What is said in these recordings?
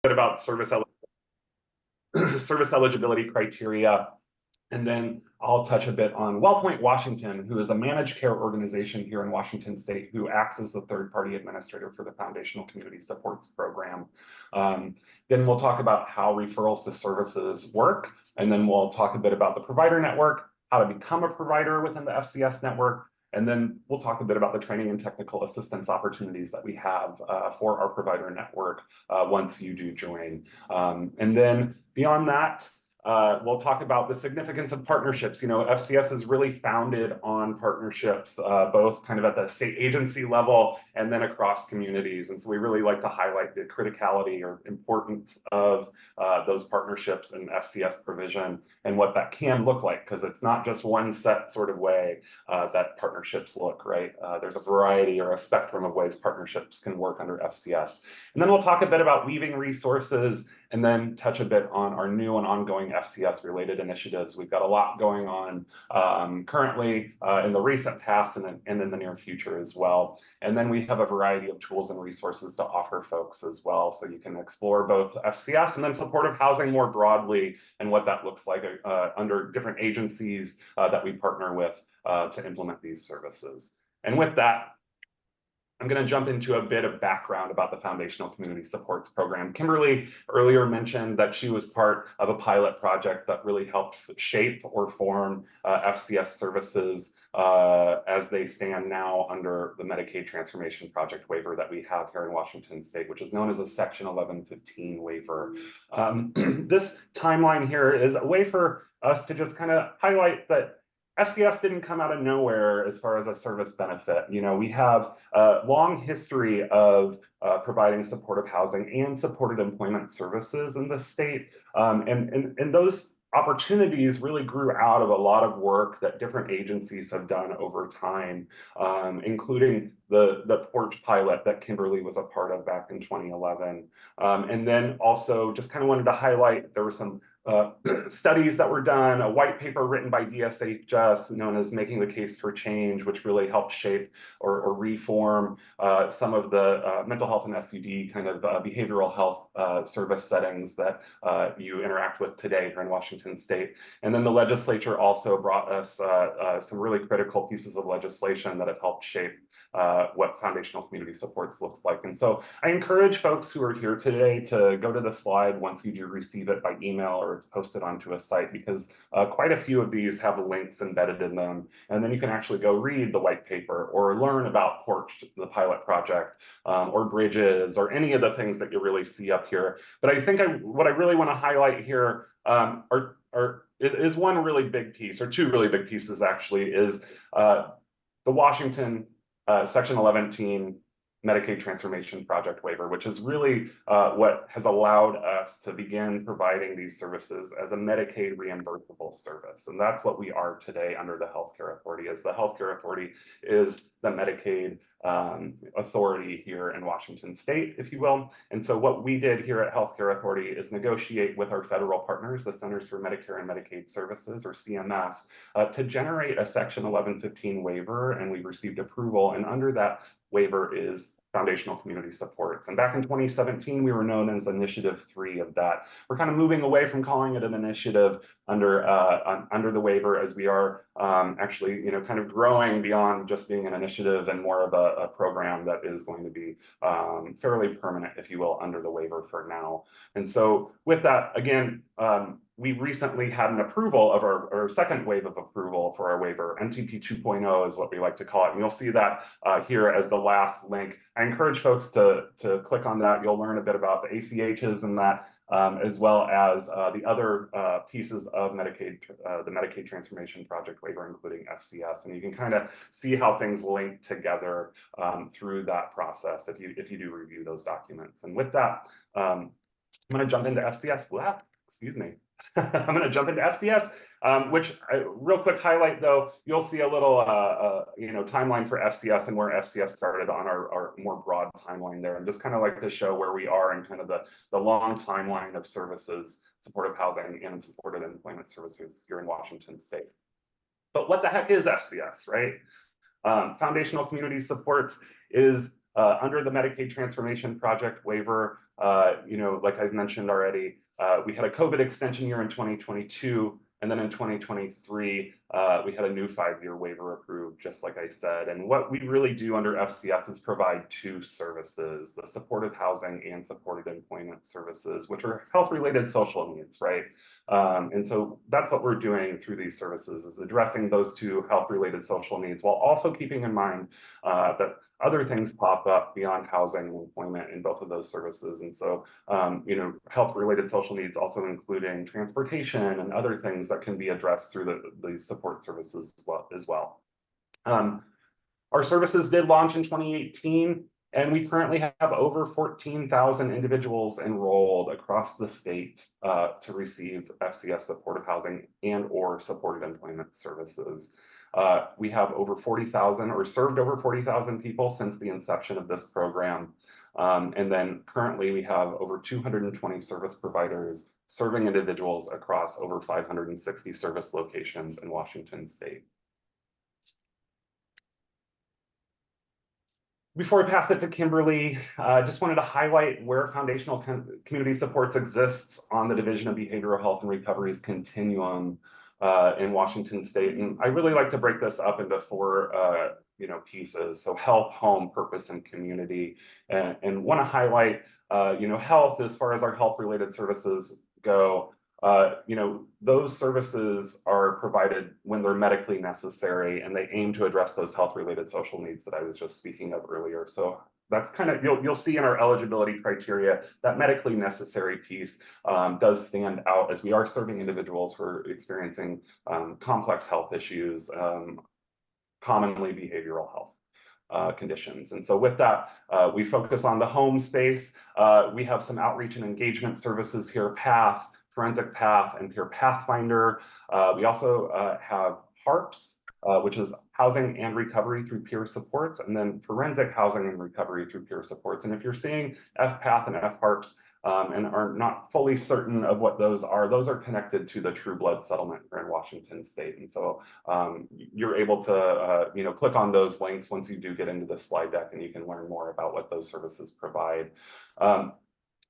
bit about service eligibility criteria. And then I'll touch a bit on WellPoint Washington, who is a managed care organization here in Washington State who acts as the third-party administrator for the Foundational Community Supports Program. Then we'll talk about how referrals to services work. And then we'll talk a bit about the provider network, how to become a provider within the FCS network. And then we'll talk a bit about the training and technical assistance opportunities that we have for our provider network once you do join. And then beyond that, we'll talk about the significance of partnerships. You know, FCS is really founded on partnerships, both kind of at the state agency level and then across communities. And so we really like to highlight the criticality or importance of those partnerships and FCS provision and what that can look like, because it's not just one set sort of way that partnerships look, right? There's a variety or a spectrum of ways partnerships can work under FCS. And then we'll talk a bit about weaving resources and then touch a bit on our new and ongoing FCS related initiatives. We've got a lot going on currently in the recent past and in the near future as well. And then we have a variety of tools and resources to offer folks as well. So you can explore both FCS and then supportive housing more broadly and what that looks like under different agencies that we partner with to implement these services. And with that, I'm going to jump into a bit of background about the Foundational Community Supports Program. Kimberly earlier mentioned that she was part of a pilot project that really helped shape or form FCS services as they stand now under the Medicaid Transformation Project waiver that we have here in Washington State, which is known as a Section 1115 waiver. This timeline here is a way for us to just kind of highlight that FCS didn't come out of nowhere as far as a service benefit. You know, we have a long history of providing supportive housing and supported employment services in the state. And those opportunities really grew out of a lot of work that different agencies have done over time, including the Porch pilot that Kimberly was a part of back in 2011. And then also just kind of wanted to highlight, there were some studies that were done, a white paper written by DSHS known as Making the Case for Change, which really helped shape or reform some of the mental health and SUD kind of behavioral health service settings that you interact with today here in Washington State. And then the legislature also brought us some really critical pieces of legislation that have helped shape what foundational community supports looks like. And so I encourage folks who are here today to go to the slide once you do receive it by email or it's posted onto a site, because quite a few of these have links embedded in them. And then you can actually go read the white paper or learn about Porch, the pilot project, or Bridges, or any of the things that you really see up here. But I think what I really want to highlight here is one really big piece, or two really big pieces actually, is the Washington Section 1115 Medicaid Transformation Project waiver, which is really what has allowed us to begin providing these services as a Medicaid reimbursable service. And that's what we are today under the Healthcare Authority, as the Healthcare Authority is the Medicaid authority here in Washington State, if you will. And so what we did here at Healthcare Authority is negotiate with our federal partners, the Centers for Medicare and Medicaid Services, or CMS, to generate a Section 1115 waiver, and we received approval. And under that waiver is foundational community supports. And back in 2017, we were known as Initiative 3 of that. We're kind of moving away from calling it an initiative under the waiver, as we are actually, you know, kind of growing beyond just being an initiative and more of a program that is going to be fairly permanent, if you will, under the waiver for now. And so with that, again, we recently had an approval of our second wave of approval for our waiver. MTP 2.0 is what we like to call it. And you'll see that here as the last link. I encourage folks to click on that. You'll learn a bit about the ACHs and that, as well as the other pieces of Medicaid, the Medicaid Transformation Project waiver, including FCS. And you can kind of see how things link together through that process if you do review those documents. And with that, I'm going to jump into FCS. Wow, excuse me. I'm going to jump into FCS, which real quick highlight though, you'll see a little timeline for FCS and where FCS started on our more broad timeline there, and just kind of like to show where we are in kind of the long timeline of services, supportive housing and supported employment services here in Washington State. But what the heck is FCS, right? Foundational Community Supports is under the Medicaid Transformation Project waiver. like I've mentioned already, we had a COVID extension year in 2022. And then in 2023, we had a new 5-year waiver approved, just like I said. And what we really do under FCS is provide 2 services, the supported housing and supported employment services, which are health-related social needs, right? And so that's what we're doing through these services, is addressing those 2 health-related social needs, while also keeping in mind that other things pop up beyond housing and employment in both of those services. And so, health-related social needs also including transportation and other things that can be addressed through the support services as well. Our services did launch in 2018, and we currently have over 14,000 individuals enrolled across the state to receive FCS supportive housing and or supported employment services. We have over 40,000 or served over 40,000 people since the inception of this program. And then currently we have over 220 service providers serving individuals across over 560 service locations in Washington state. Before I pass it to Kimberly, I just wanted to highlight where foundational community supports exists on the Division of Behavioral Health and Recovery's continuum in Washington state. And I really like to break this up into 4 pieces. So health, home, purpose, and community. And want to highlight, health as far as our health-related services go. Those services are provided when they're medically necessary, and they aim to address those health-related social needs that I was just speaking of earlier. So that's kind of, you'll see in our eligibility criteria that medically necessary piece does stand out, as we are serving individuals who are experiencing complex health issues, commonly behavioral health conditions. And so with that, we focus on the home space. We have some outreach and engagement services here, PATH, Forensic Path, and Peer Pathfinder. We also have HARPS, which is Housing and Recovery through Peer Supports, and then Forensic Housing and Recovery through Peer Supports. And if you're seeing FPATH and FHARPS and are not fully certain of what those are connected to the True Blood settlement here in Washington state. And so you're able to click on those links once you do get into the slide deck, and you can learn more about what those services provide.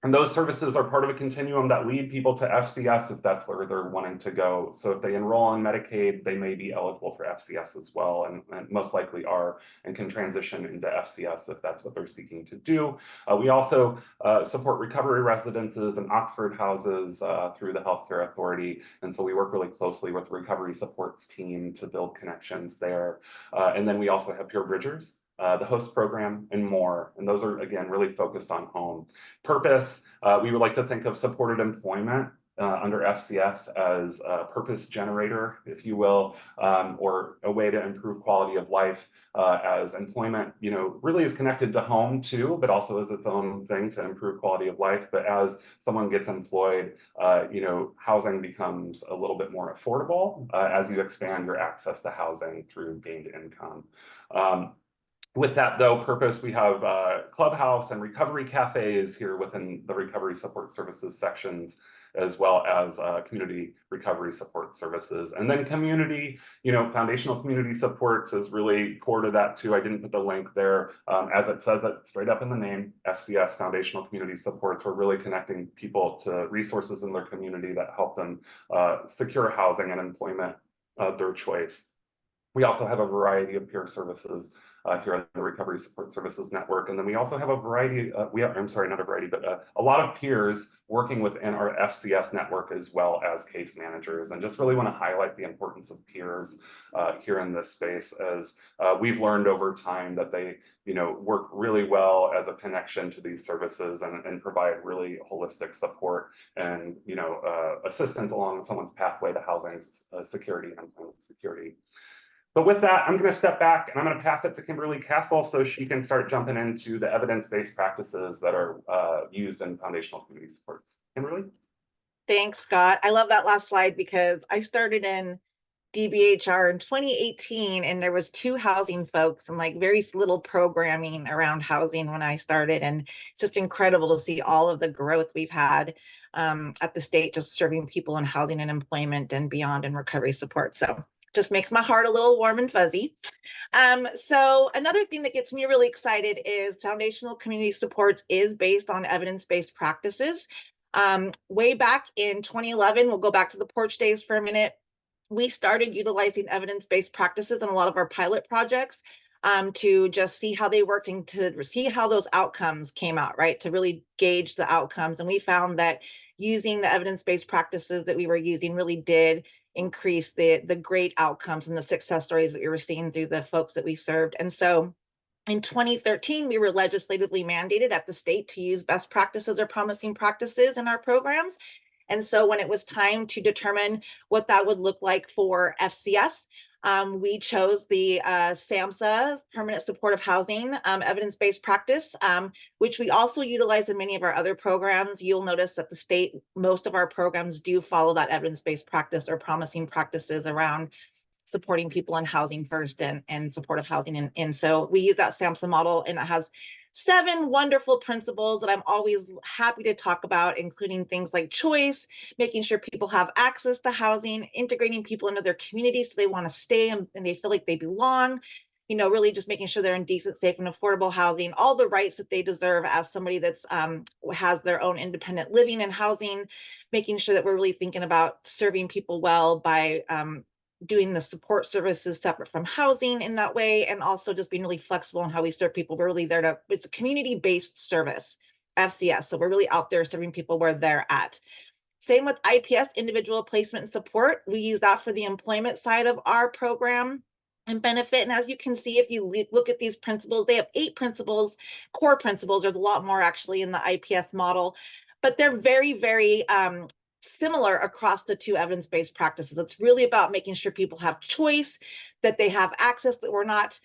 And those services are part of a continuum that lead people to FCS if that's where they're wanting to go. So if they enroll on Medicaid, they may be eligible for FCS as well, and most likely are, and can transition into FCS if that's what they're seeking to do. We also support recovery residences and Oxford houses through the Healthcare Authority. And so we work really closely with the recovery supports team to build connections there. And then we also have Peer Bridgers, the host program, and more. And those are, again, really focused on home. Purpose, we would like to think of supported employment under FCS as a purpose generator, if you will, or a way to improve quality of life, as employment, really is connected to home too, but also as its own thing to improve quality of life. But as someone gets employed, housing becomes a little bit more affordable as you expand your access to housing through gained income. With that, though, purpose, we have clubhouse and recovery cafes here within the recovery support services sections, as well as community recovery support services. And then community, foundational community supports is really core to that too. I didn't put the link there. As it says it straight up in the name, FCS, foundational community supports. We're really connecting people to resources in their community that help them secure housing and employment of their choice. We also have a variety of peer services here on the Recovery Support Services Network. And then we also have a variety, a lot of peers working within our FCS network, as well as case managers. And just really want to highlight the importance of peers here in this space, as we've learned over time that they work really well as a connection to these services and provide really holistic support and assistance along someone's pathway to housing security and employment security. But with that, I'm going to step back and I'm going to pass it to Kimberly Castle so she can start jumping into the evidence-based practices that are used in foundational community supports. Kimberly? Thanks, Scott. I love that last slide because I started in DBHR in 2018 and there was 2 housing folks and like very little programming around housing when I started. And it's just incredible to see all of the growth we've had at the state, just serving people in housing and employment and beyond in recovery support. So Just makes my heart a little warm and fuzzy. So another thing that gets me really excited is foundational community supports is based on evidence-based practices. Way back in 2011, we'll go back to the porch days for a minute. We started utilizing evidence-based practices in a lot of our pilot projects to just see how they worked and to see how those outcomes came out, right? To really gauge the outcomes. And we found that using the evidence-based practices that we were using really did increase the great outcomes and the success stories that we were seeing through the folks that we served. And so in 2013, we were legislatively mandated at the state to use best practices or promising practices in our programs. And so when it was time to determine what that would look like for FCS, we chose the SAMHSA, Permanent Supportive Housing Evidence-Based Practice, which we also utilize in many of our other programs. You'll notice that the state, most of our programs do follow that evidence-based practice or promising practices around supporting people in housing first and supportive housing. And so we use that SAMHSA model, and it has 7 wonderful principles that I'm always happy to talk about, including things like choice, making sure people have access to housing, integrating people into their community so they want to stay and they feel like they belong, you know, really just making sure they're in decent, safe, and affordable housing, all the rights that they deserve as somebody that's has their own independent living and housing, making sure that we're really thinking about serving people well by doing the support services separate from housing in that way, and also just being really flexible in how we serve people. We're really there to, it's a community-based service, FCS. So we're really out there serving people where they're at. Same with IPS, individual placement and support. We use that for the employment side of our program and benefit. And as you can see, if you look at these principles, they have 8 principles, core principles. There's a lot more actually in the IPS model, but they're very, very similar across the 2 evidence-based practices. It's really about making sure people have choice, that they have access, that we're not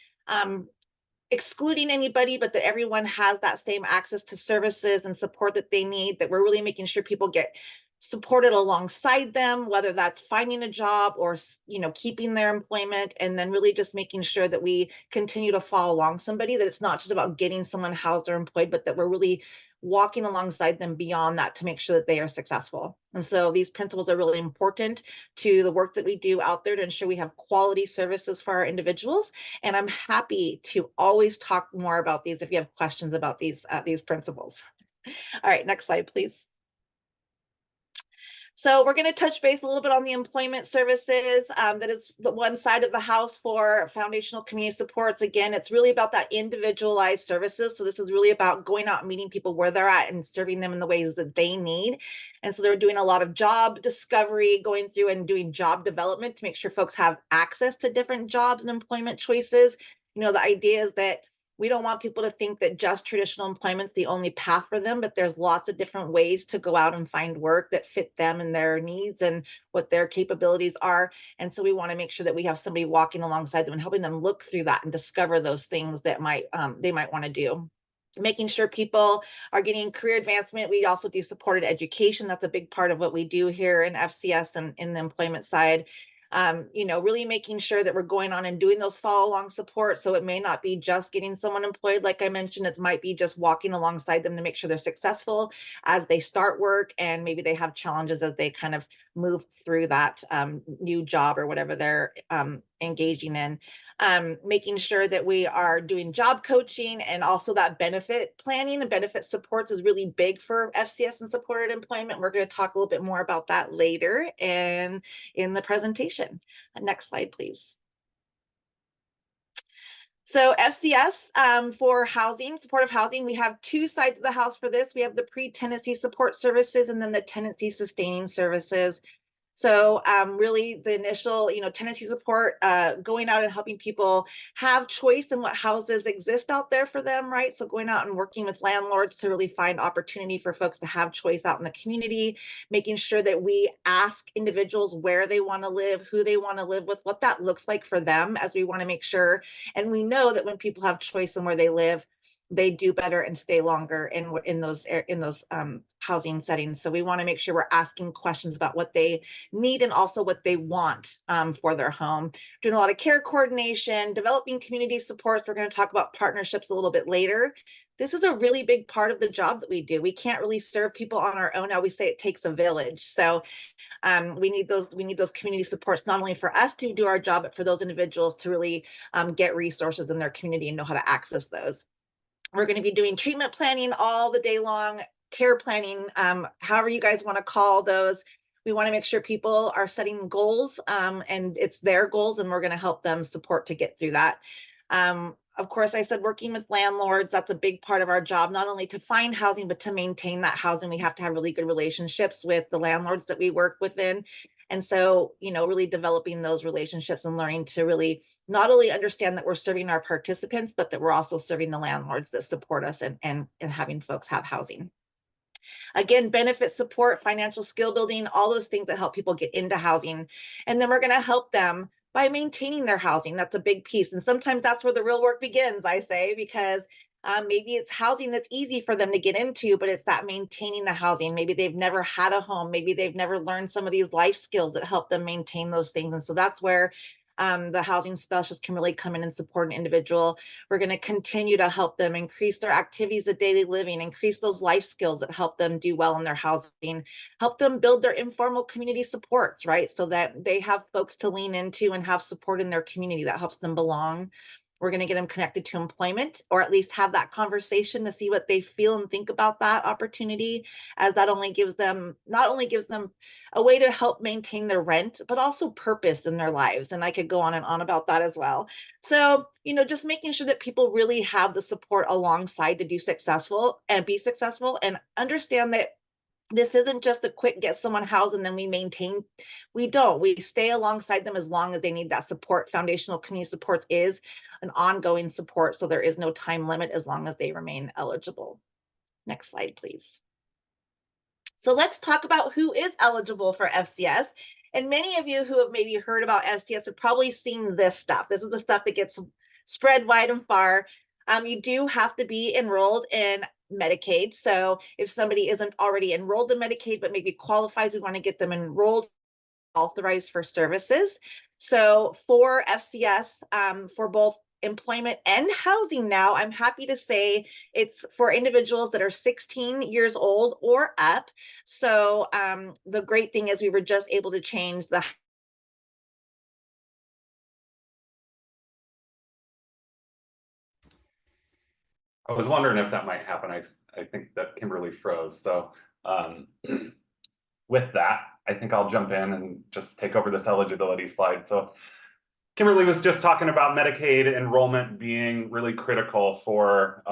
excluding anybody, but that everyone has that same access to services and support that they need, that we're really making sure people get supported alongside them, whether that's finding a job or, you know, keeping their employment, and then really just making sure that we continue to follow along somebody, that it's not just about getting someone housed or employed, but that we're really walking alongside them beyond that to make sure that they are successful. And so these principles are really important to the work that we do out there to ensure we have quality services for our individuals. And I'm happy to always talk more about these if you have questions about these principles. All right, next slide, please. So we're going to touch base a little bit on the employment services. That is the one side of the house for foundational community supports. Again, it's really about that individualized services. So this is really about going out and meeting people where they're at and serving them in the ways that they need. And so they're doing a lot of job discovery, going through and doing job development to make sure folks have access to different jobs and employment choices. You know, the idea is that we don't want people to think that just traditional employment's the only path for them, but there's lots of different ways to go out and find work that fit them and their needs and what their capabilities are. And so we want to make sure that we have somebody walking alongside them and helping them look through that and discover those things that they might want to do. Making sure people are getting career advancement. We also do supported education. That's a big part of what we do here in FCS and in the employment side. You know, really making sure that we're going on and doing those follow along support. So it may not be just getting someone employed, like I mentioned, it might be just walking alongside them to make sure they're successful as they start work, and maybe they have challenges as they kind of move through that new job or whatever they're engaging in. Making sure that we are doing job coaching, and also that benefit planning and benefit supports is really big for FCS and supported employment. We're going to talk a little bit more about that later and in the presentation. Next slide, please. So FCS for housing, supportive housing, we have 2 sides of the house for this. We have the pre-tenancy support services and then the tenancy sustaining services. So really the initial, you know, tenancy support, going out and helping people have choice in what houses exist out there for them, right? So going out and working with landlords to really find opportunity for folks to have choice out in the community, making sure that we ask individuals where they want to live, who they want to live with, what that looks like for them, as we want to make sure. And we know that when people have choice in where they live, they do better and stay longer in those housing settings. So we want to make sure we're asking questions about what they need and also what they want for their home. Doing a lot of care coordination, developing community supports. We're going to talk about partnerships a little bit later. this is a really big part of the job that we do. We can't really serve people on our own. I always say it takes a village. So we need those community supports, not only for us to do our job, but for those individuals to really get resources in their community and know how to access those. We're going to be doing treatment planning all the day long, care planning, however you guys want to call those. We want to make sure people are setting goals, and it's their goals, and we're going to help them support to get through that. Of course, I said working with landlords, that's a big part of our job, not only to find housing, but to maintain that housing. We have to have really good relationships with the landlords that we work within. And so, really developing those relationships and learning to really not only understand that we're serving our participants, but that we're also serving the landlords that support us and having folks have housing. Again, benefit support, financial skill building, all those things that help people get into housing. And then we're going to help them by maintaining their housing. That's a big piece. And sometimes that's where the real work begins, I say, because maybe it's housing that's easy for them to get into, but it's that maintaining the housing. Maybe they've never had a home. Maybe they've never learned some of these life skills that help them maintain those things. And so that's where the housing specialist can really come in and support an individual. We're going to continue to help them increase their activities of daily living, increase those life skills that help them do well in their housing, help them build their informal community supports, right? So that they have folks to lean into and have support in their community that helps them belong. We're going to get them connected to employment, or at least have that conversation to see what they feel and think about that opportunity, as that only gives them, not only gives them a way to help maintain their rent, but also purpose in their lives. And I could go on and on about that as well. So, just making sure that people really have the support alongside to be successful and understand that this isn't just a quick get someone housed and then we maintain. We stay alongside them as long as they need that support. Foundational community supports is an ongoing support, so there is no time limit as long as they remain eligible. Next slide, please. So let's talk about who is eligible for FCS. And many of you who have maybe heard about FCS have probably seen this stuff. This is the stuff that gets spread wide and far. You do have to be enrolled in Medicaid. So if somebody isn't already enrolled in Medicaid, but maybe qualifies, we want to get them enrolled, authorized for services. So for FCS, for both employment and housing now, I'm happy to say it's for individuals that are 16 years old or up. So the great thing is we were just able to change the I was wondering if that might happen. I think that Kimberly froze. So with that, I think I'll jump in and just take over this eligibility slide. So Kimberly was just talking about Medicaid enrollment being really critical for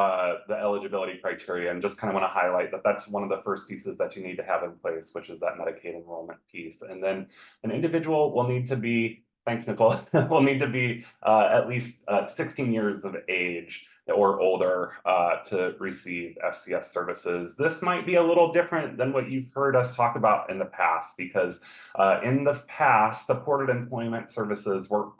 the eligibility criteria, and just kind of want to highlight that that's one of the first pieces that you need to have in place, which is that Medicaid enrollment piece. And then an individual will need to be, thanks Nicole, will need to be at least 16 years of age or older to receive FCS services. This might be a little different than what you've heard us talk about in the past, because in the past, supported employment services were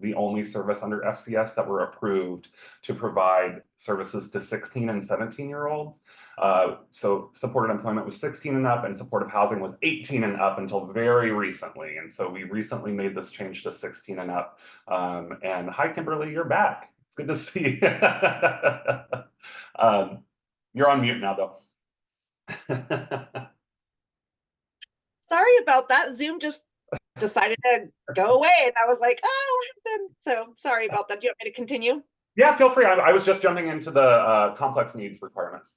the only service under FCS that were approved to provide services to 16 and 17-year-olds. So supported employment was 16 and up, and supportive housing was 18 and up until very recently. And so we recently made this change to 16 and up. And hi, Kimberly, you're back. It's good to see you. You're on mute now, though. Sorry about that. Zoom just decided to go away, and I was like, oh, what happened? So sorry about that. Do you want me to continue? Yeah, feel free. I was just jumping into the complex needs requirements.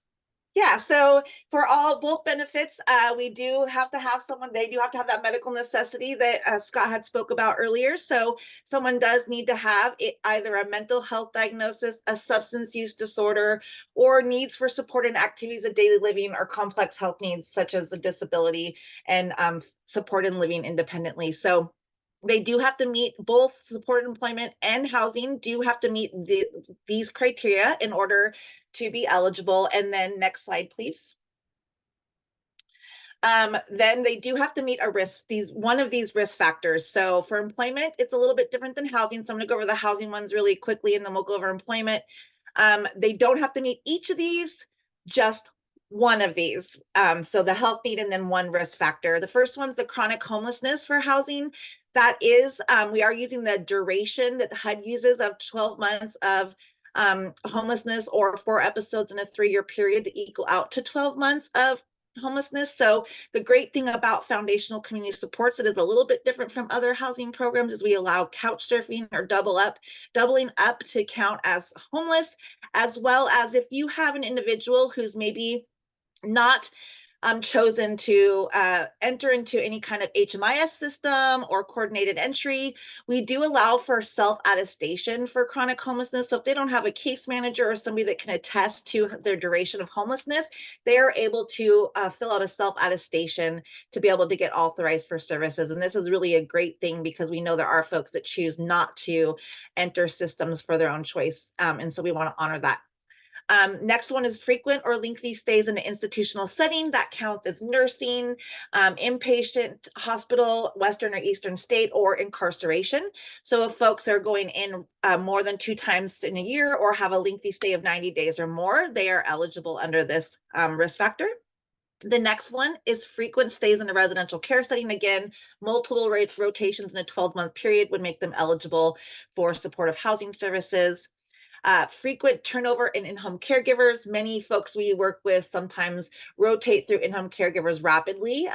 Yeah, so for both benefits, we do have to have they do have to have that medical necessity that Scott had spoke about earlier. So someone does need to have either a mental health diagnosis, a substance use disorder, or needs for support in activities of daily living, or complex health needs such as a disability and support in living independently. So they do have to meet both supported employment and housing do have to meet these criteria in order to be eligible. And then next slide, please. Then they do have to meet one of these risk factors. So for employment, it's a little bit different than housing. So I'm going to go over the housing ones really quickly, and then we'll go over employment. They don't have to meet each of these, just one of these. So the health need and then one risk factor. The first one's the chronic homelessness for housing. That is, we are using the duration that HUD uses of 12 months of homelessness, or 4 episodes in a 3-year period to equal out to 12 months of homelessness. So the great thing about foundational community supports that is a little bit different from other housing programs is we allow couch surfing or doubling up to count as homeless, as well as if you have an individual who's maybe not chosen to enter into any kind of HMIS system or coordinated entry, we do allow for self-attestation for chronic homelessness. So if they don't have a case manager or somebody that can attest to their duration of homelessness, they are able to fill out a self-attestation to be able to get authorized for services. And this is really a great thing because we know there are folks that choose not to enter systems for their own choice. And so we want to honor that. Next one is frequent or lengthy stays in an institutional setting. That counts as nursing, inpatient, hospital, Western or Eastern state, or incarceration. So if folks are going in more than 2 times in a year or have a lengthy stay of 90 days or more, they are eligible under this risk factor. The next one is frequent stays in a residential care setting. Again, multiple rotations in a 12-month period would make them eligible for supportive housing services. Frequent turnover in in-home caregivers. Many folks we work with sometimes rotate through in-home caregivers rapidly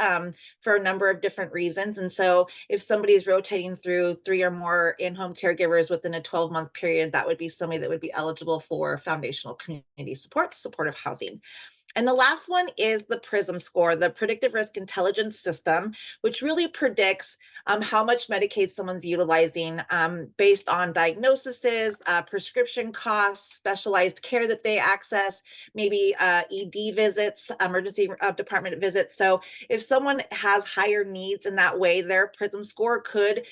for a number of different reasons. And so if somebody is rotating through 3 or more in-home caregivers within a 12-month period, that would be somebody that would be eligible for foundational community support, supportive housing. And the last one is the PRISM score, the Predictive Risk Intelligence System, which really predicts how much Medicaid someone's utilizing based on diagnoses, prescription costs, specialized care that they access, maybe ED visits, emergency department visits. So if someone has higher needs in that way, their PRISM score could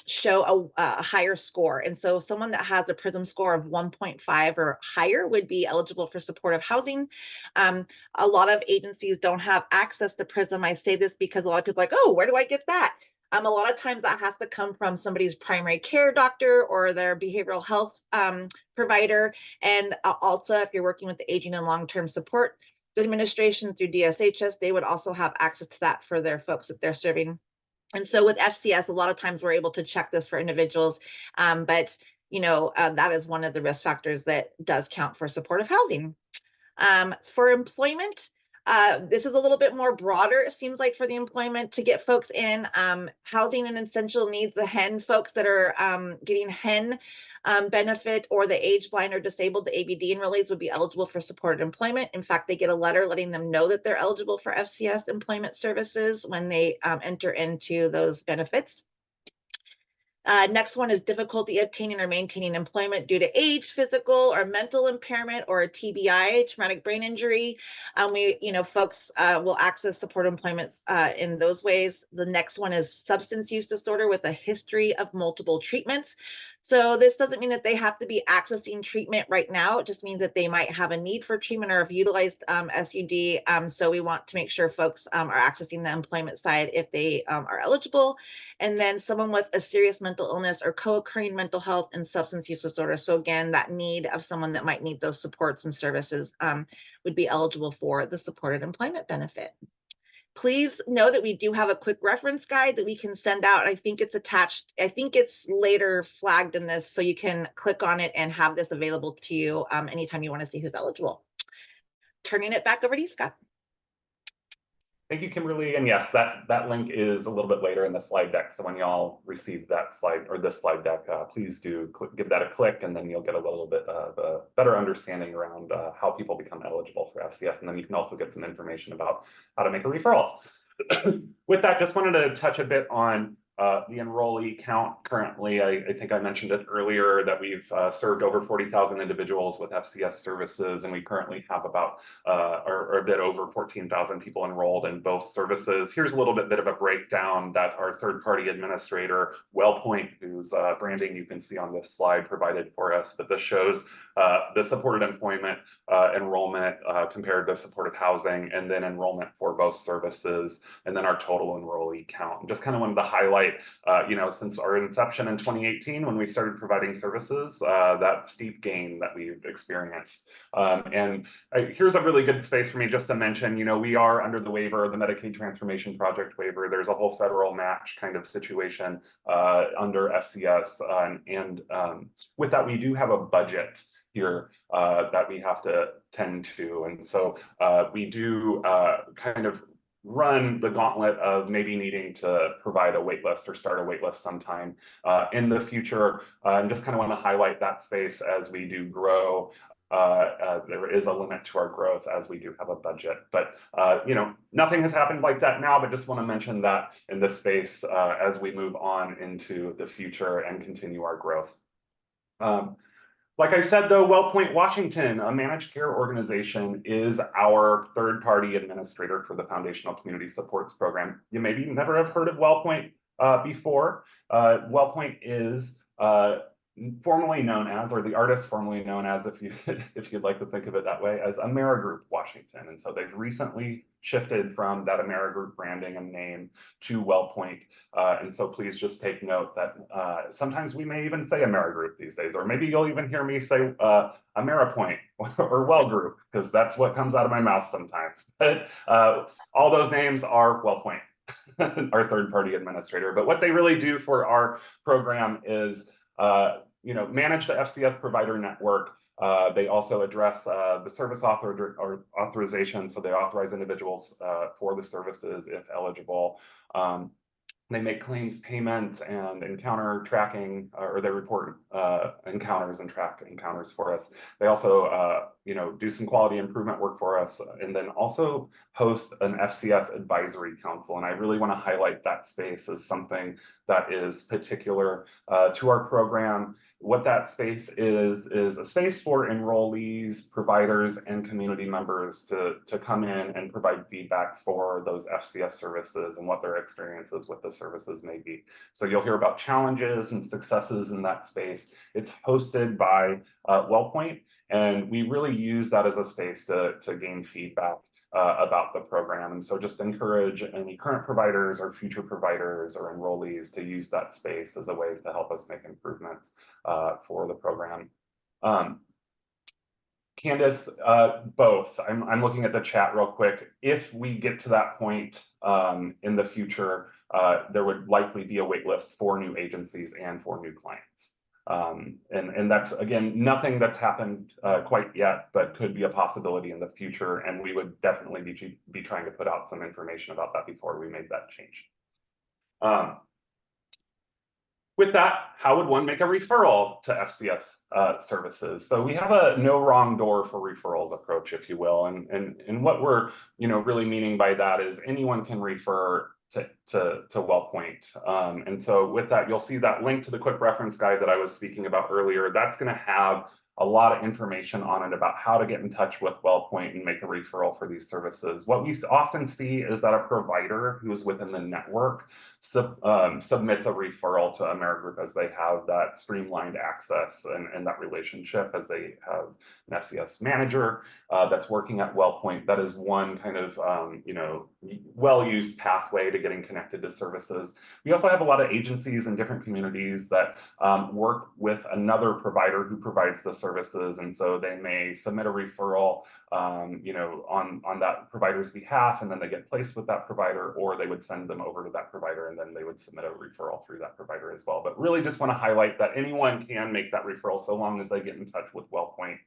show a higher score. And so someone that has a PRISM score of 1.5 or higher would be eligible for supportive housing. A lot of agencies don't have access to PRISM. I say this because a lot of people are like, oh, where do I get that? A lot of times that has to come from somebody's primary care doctor or their behavioral health provider. And also, if you're working with the Aging and Long-Term Support Administration through DSHS, they would also have access to that for their folks that they're serving. And so with FCS, a lot of times we're able to check this for individuals, but that is one of the risk factors that does count for supportive housing. For employment, this is a little bit more broader, it seems like, for the employment to get folks in. Housing and essential needs, the HEN folks that are getting HEN benefit, or the age, blind, or disabled, the ABD enrollees would be eligible for supported employment. In fact, they get a letter letting them know that they're eligible for FCS employment services when they enter into those benefits. Next one is difficulty obtaining or maintaining employment due to age, physical or mental impairment, or a TBI, traumatic brain injury. Folks will access support employment in those ways. The next one is substance use disorder with a history of multiple treatments. So this doesn't mean that they have to be accessing treatment right now. It just means that they might have a need for treatment or have utilized SUD. So we want to make sure folks are accessing the employment side if they are eligible. And then someone with a serious mental illness or co-occurring mental health and substance use disorder. So again, that need of someone that might need those supports and services would be eligible for the supported employment benefit. Please know that we do have a quick reference guide that we can send out. I think it's attached. I think it's later flagged in this, so you can click on it and have this available to you anytime you want to see who's eligible. Turning it back over to you, Scott. Thank you, Kimberly. And yes, that link is a little bit later in the slide deck. So when y'all receive that slide or this slide deck, please do give that a click, and then you'll get a little bit of a better understanding around how people become eligible for FCS. And then you can also get some information about how to make a referral. With that, just wanted to touch a bit on the enrollee count currently. I think I mentioned it earlier that we've served over 40,000 individuals with FCS services, and we currently have about or a bit over 14,000 people enrolled in both services. Here's a little bit of a breakdown that our third-party administrator, WellPoint, whose branding you can see on this slide, provided for us. But this shows the supported employment enrollment compared to supported housing, and then enrollment for both services, and then our total enrollee count. And just kind of wanted to highlight, since our inception in 2018, when we started providing services, that steep gain that we've experienced. Here's a really good space for me just to mention, we are under the waiver, the Medicaid Transformation Project waiver. There's a whole federal match kind of situation under FCS. With that, we do have a budget here that we have to tend to. And so we do kind of run the gauntlet of maybe needing to provide a wait list or start a wait list sometime in the future. And just kind of want to highlight that space as we do grow. There is a limit to our growth as we do have a budget, but nothing has happened like that now, but just want to mention that in this space as we move on into the future and continue our growth. Like I said, though, WellPoint Washington, a managed care organization, is our third-party administrator for the Foundational Community Supports Program. You maybe never have heard of WellPoint before. WellPoint is formerly known as, or the artist formerly known as, if you'd like to think of it that way, as AmeriGroup Washington. And so they've recently shifted from that AmeriGroup branding and name to WellPoint. And so please just take note that sometimes we may even say AmeriGroup these days, or maybe you'll even hear me say AmeriPoint or Well Group, because that's what comes out of my mouth sometimes. But all those names are WellPoint, our third-party administrator. But what they really do for our program is manage the FCS provider network. They also address the service authorization, so they authorize individuals for the services if eligible. They make claims payments and encounter tracking, or they report encounters and track encounters for us. They also, do some quality improvement work for us, and then also host an FCS advisory council. And I really want to highlight that space as something that is particular to our program. What that space is a space for enrollees, providers, and community members to come in and provide feedback for those FCS services and what their experiences with the services may be. So you'll hear about challenges and successes in that space. It's hosted by WellPoint, and we really use that as a space to gain feedback about the program. And so just encourage any current providers or future providers or enrollees to use that space as a way to help us make improvements for the program. Candace, both. I'm looking at the chat real quick. If we get to that point in the future, there would likely be a wait list for new agencies and for new clients. And that's, again, nothing that's happened quite yet, but could be a possibility in the future. And we would definitely be trying to put out some information about that before we made that change. With that, how would one make a referral to FCS services? So we have a no wrong door for referrals approach, if you will. And what we're really meaning by that is anyone can refer to WellPoint. And so with that, you'll see that link to the quick reference guide that I was speaking about earlier. That's going to have a lot of information on it about how to get in touch with WellPoint and make a referral for these services. What we often see is that a provider who is within the network submits a referral to AmeriGroup as they have that streamlined access and that relationship, as they have an FCS manager that's working at WellPoint. That is one kind of well-used pathway to getting connected to services. We also have a lot of agencies in different communities that work with another provider who provides the services, and so they may submit a referral on that provider's behalf, and then they get placed with that provider, or they would send them over to that provider, and then they would submit a referral through that provider as well. But really just want to highlight that anyone can make that referral so long as they get in touch with WellPoint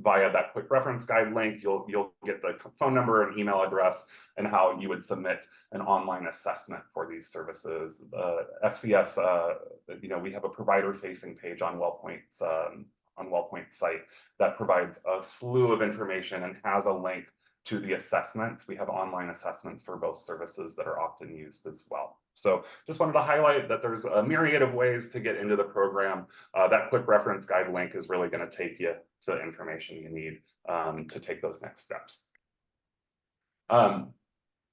via that quick reference guide link. You'll get the phone number and email address and how you would submit an online assessment for these services. FCS, we have a provider-facing page on WellPoint's site that provides a slew of information and has a link to the assessments. We have online assessments for both services that are often used as well. So just wanted to highlight that there's a myriad of ways to get into the program. That quick reference guide link is really going to take you to the information you need to take those next steps.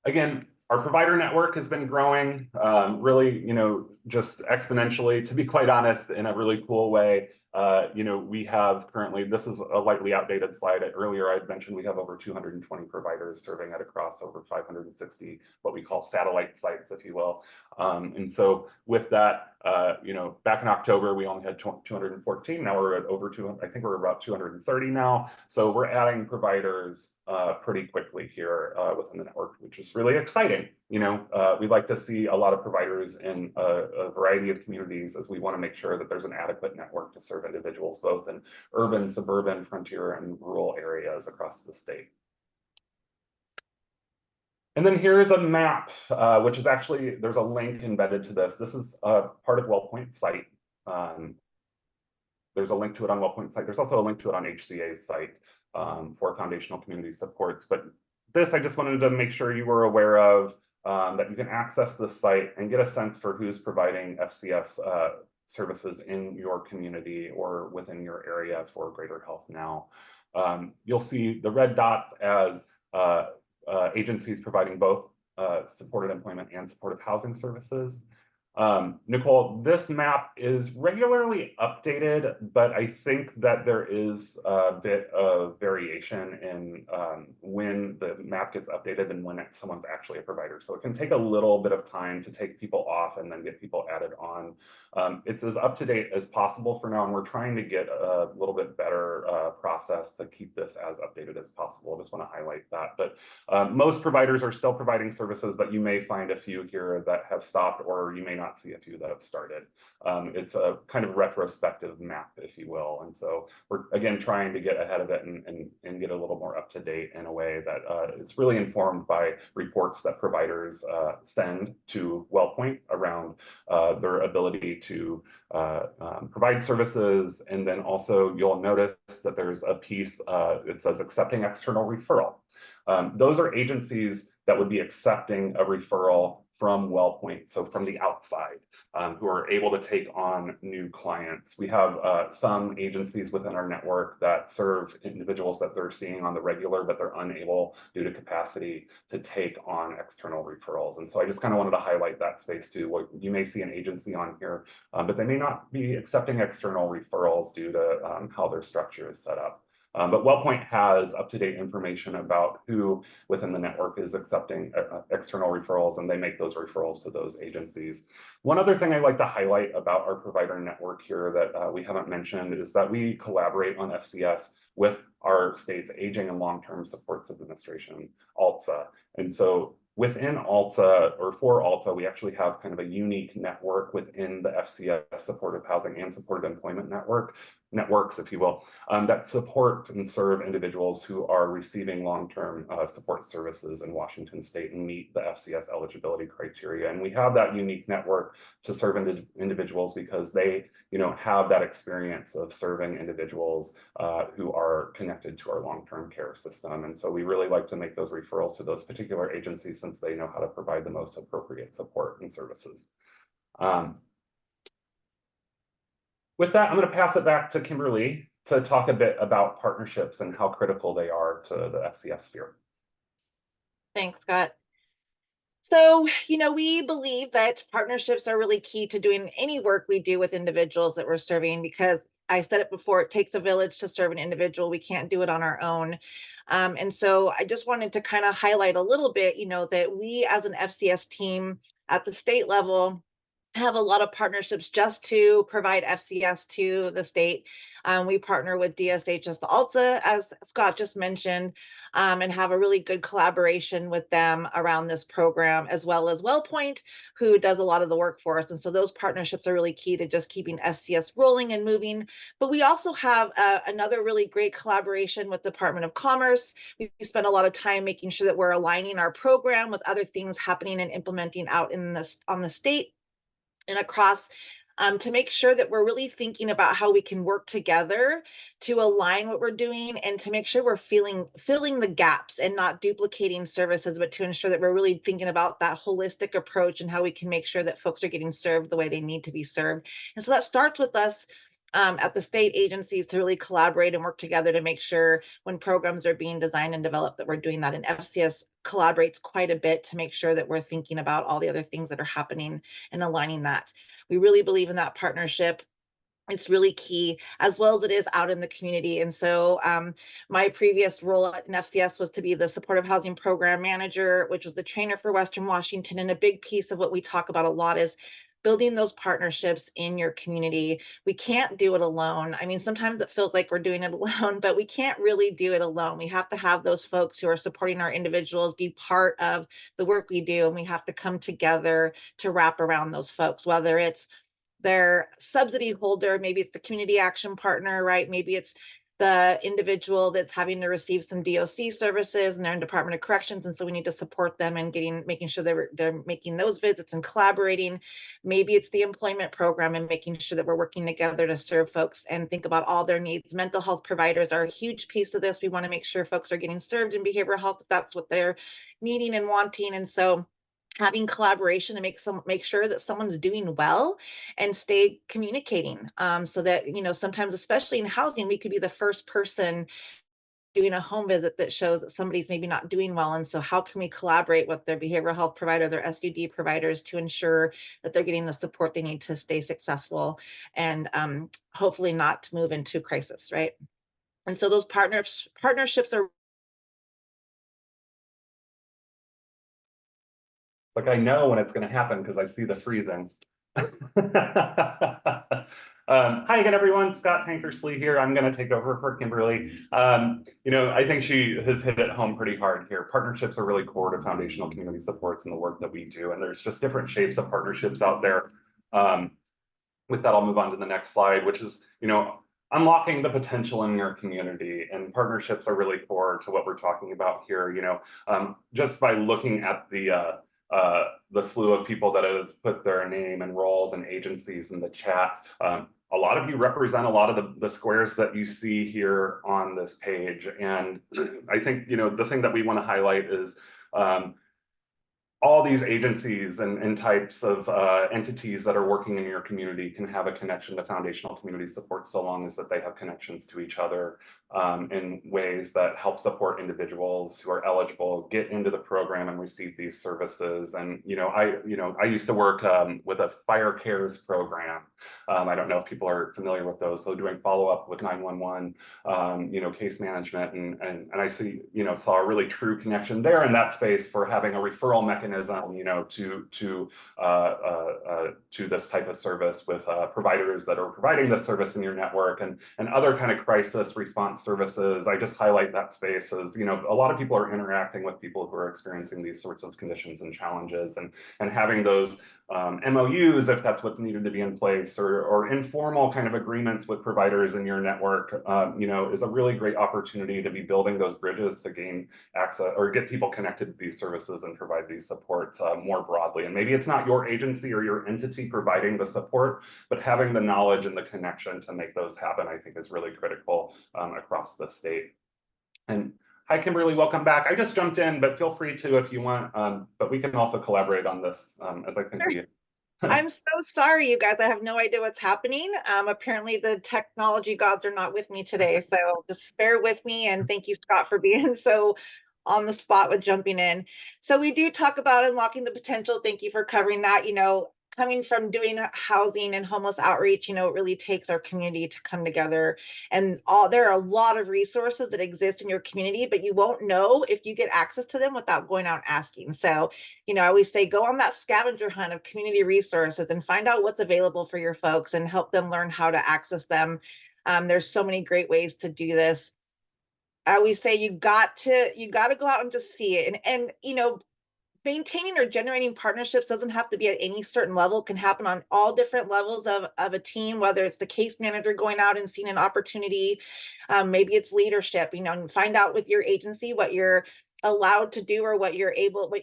Again, our provider network has been growing really, just exponentially, to be quite honest, in a really cool way. We have currently, this is a lightly outdated slide. Earlier, I'd mentioned we have over 220 providers serving at across over 560, what we call satellite sites, if you will. And so with that, back in October, we only had 214. Now we're at over 200. I think we're about 230 now. So we're adding providers pretty quickly here within the network, which is really exciting. We'd like to see a lot of providers in a variety of communities, as we want to make sure that there's an adequate network to serve individuals both in urban, suburban, frontier, and rural areas across the state. And then here's a map, which is actually, there's a link embedded to this. This is part of WellPoint's site. There's a link to it on WellPoint's site. There's also a link to it on HCA's site for foundational community supports. But this, I just wanted to make sure you were aware of, that you can access this site and get a sense for who's providing FCS services in your community or within your area for Greater Health Now. You'll see the red dots as agencies providing both supported employment and supportive housing services. Nicole, this map is regularly updated, but I think that there is a bit of variation in when the map gets updated and when someone's actually a provider. So it can take a little bit of time to take people off and then get people added on. It's as up to date as possible for now, and we're trying to get a little bit better process to keep this as updated as possible. I just want to highlight that. But most providers are still providing services, but you may find a few here that have stopped, or you may not see a few that have started. It's a kind of retrospective map, if you will. And so we're, again, trying to get ahead of it and get a little more up to date in a way that it's really informed by reports that providers send to WellPoint around their ability to provide services. And then also you'll notice that there's a piece, it says accepting external referral. Those are agencies that would be accepting a referral from WellPoint, so from the outside, who are able to take on new clients. We have some agencies within our network that serve individuals that they're seeing on the regular, but they're unable due to capacity to take on external referrals. And so I just kind of wanted to highlight that space too. What you may see an agency on here, but they may not be accepting external referrals due to how their structure is set up. But WellPoint has up-to-date information about who within the network is accepting external referrals, and they make those referrals to those agencies. One other thing I'd like to highlight about our provider network here that we haven't mentioned is that we collaborate on FCS with our state's Aging and Long-Term Supports Administration, ALTSA. And so within ALTA, or for ALTA, we actually have kind of a unique network within the FCS supportive housing and supportive employment networks, if you will, that support and serve individuals who are receiving long-term support services in Washington State and meet the FCS eligibility criteria. And we have that unique network to serve individuals because they, have that experience of serving individuals who are connected to our long-term care system. And so we really like to make those referrals to those particular agencies since they know how to provide the most appropriate support and services. With that, I'm going to pass it back to Kimberly to talk a bit about partnerships and how critical they are to the FCS sphere. Thanks, Scott. So, we believe that partnerships are really key to doing any work we do with individuals that we're serving, because I said it before, it takes a village to serve an individual. We can't do it on our own. And so I just wanted to kind of highlight a little bit, that we as an FCS team at the state level have a lot of partnerships just to provide FCS to the state. We partner with DSHS, the ALTA, as Scott just mentioned, and have a really good collaboration with them around this program, as well as WellPoint, who does a lot of the work for us. And so those partnerships are really key to just keeping FCS rolling and moving. But we also have another really great collaboration with the Department of Commerce. We spend a lot of time making sure that we're aligning our program with other things happening and implementing out on the state and across, to make sure that we're really thinking about how we can work together to align what we're doing and to make sure we're filling the gaps and not duplicating services, but to ensure that we're really thinking about that holistic approach and how we can make sure that folks are getting served the way they need to be served. And so that starts with us at the state agencies to really collaborate and work together to make sure when programs are being designed and developed that we're doing that. And FCS collaborates quite a bit to make sure that we're thinking about all the other things that are happening and aligning that. We really believe in that partnership. It's really key, as well as it is out in the community. And so my previous role at an FCS was to be the supportive housing program manager, which was the trainer for Western Washington. And a big piece of what we talk about a lot is building those partnerships in your community. We can't do it alone. I mean, sometimes it feels like we're doing it alone, but we can't really do it alone. We have to have those folks who are supporting our individuals be part of the work we do. And we have to come together to wrap around those folks, whether it's their subsidy holder, maybe it's the community action partner, right? Maybe it's the individual that's having to receive some DOC services and they're in Department of Corrections, and so we need to support them in making sure they're making those visits and collaborating. Maybe it's the employment program and making sure that we're working together to serve folks and think about all their needs. Mental health providers are a huge piece of this. We want to make sure folks are getting served in behavioral health if that's what they're needing and wanting. And so having collaboration to make sure that someone's doing well and stay communicating, so that, sometimes, especially in housing, we could be the first person doing a home visit that shows that somebody's maybe not doing well. And so how can we collaborate with their behavioral health provider, their SUD providers, to ensure that they're getting the support they need to stay successful and hopefully not to move into crisis, right? And so those partnerships are. Like, I know when it's going to happen because I see the freezing. Hi again, everyone. Scott Tankersley here. I'm going to take over for Kimberly. I think she has hit it home pretty hard here. Partnerships are really core to foundational community supports and the work that we do. And there's just different shapes of partnerships out there. With that, I'll move on to the next slide, which is, unlocking the potential in your community. And partnerships are really core to what we're talking about here. Just by looking at the slew of people that have put their name and roles and agencies in the chat. A lot of you represent a lot of the squares that you see here on this page. And I think, the thing that we want to highlight is all these agencies and types of entities that are working in your community can have a connection to foundational community support so long as that they have connections to each other in ways that help support individuals who are eligible, get into the program and receive these services. And, I used to work with a fire cares program. I don't know if people are familiar with those. So doing follow-up with 911, case management, and I see, saw a really true connection there in that space for having a referral mechanism, to this type of service with providers that are providing this service in your network and other kind of crisis response services. I just highlight that space as, a lot of people are interacting with people who are experiencing these sorts of conditions and challenges, and having those MOUs, if that's what's needed to be in place, or informal kind of agreements with providers in your network, is a really great opportunity to be building those bridges to gain access or get people connected to these services and provide these supports more broadly. And maybe it's not your agency or your entity providing the support, but having the knowledge and the connection to make those happen, I think, is really critical across the state. And hi, Kimberly, welcome back. I just jumped in, but feel free to if you want, but we can also collaborate on this as I think Sure. we. I'm so sorry, you guys. I have no idea what's happening. Apparently the technology gods are not with me today. So just bear with me, and thank you, Scott, for being so on the spot with jumping in. So we do talk about unlocking the potential. Thank you for covering that. Coming from doing housing and homeless outreach, it really takes our community to come together. And there are a lot of resources that exist in your community, but you won't know if you get access to them without going out and asking. So, I always say go on that scavenger hunt of community resources and find out what's available for your folks and help them learn how to access them. There's so many great ways to do this. I always say you got to go out and just see it. And maintaining or generating partnerships doesn't have to be at any certain level. It can happen on all different levels of a team, whether it's the case manager going out and seeing an opportunity, maybe it's leadership, and find out with your agency what you're allowed to do or what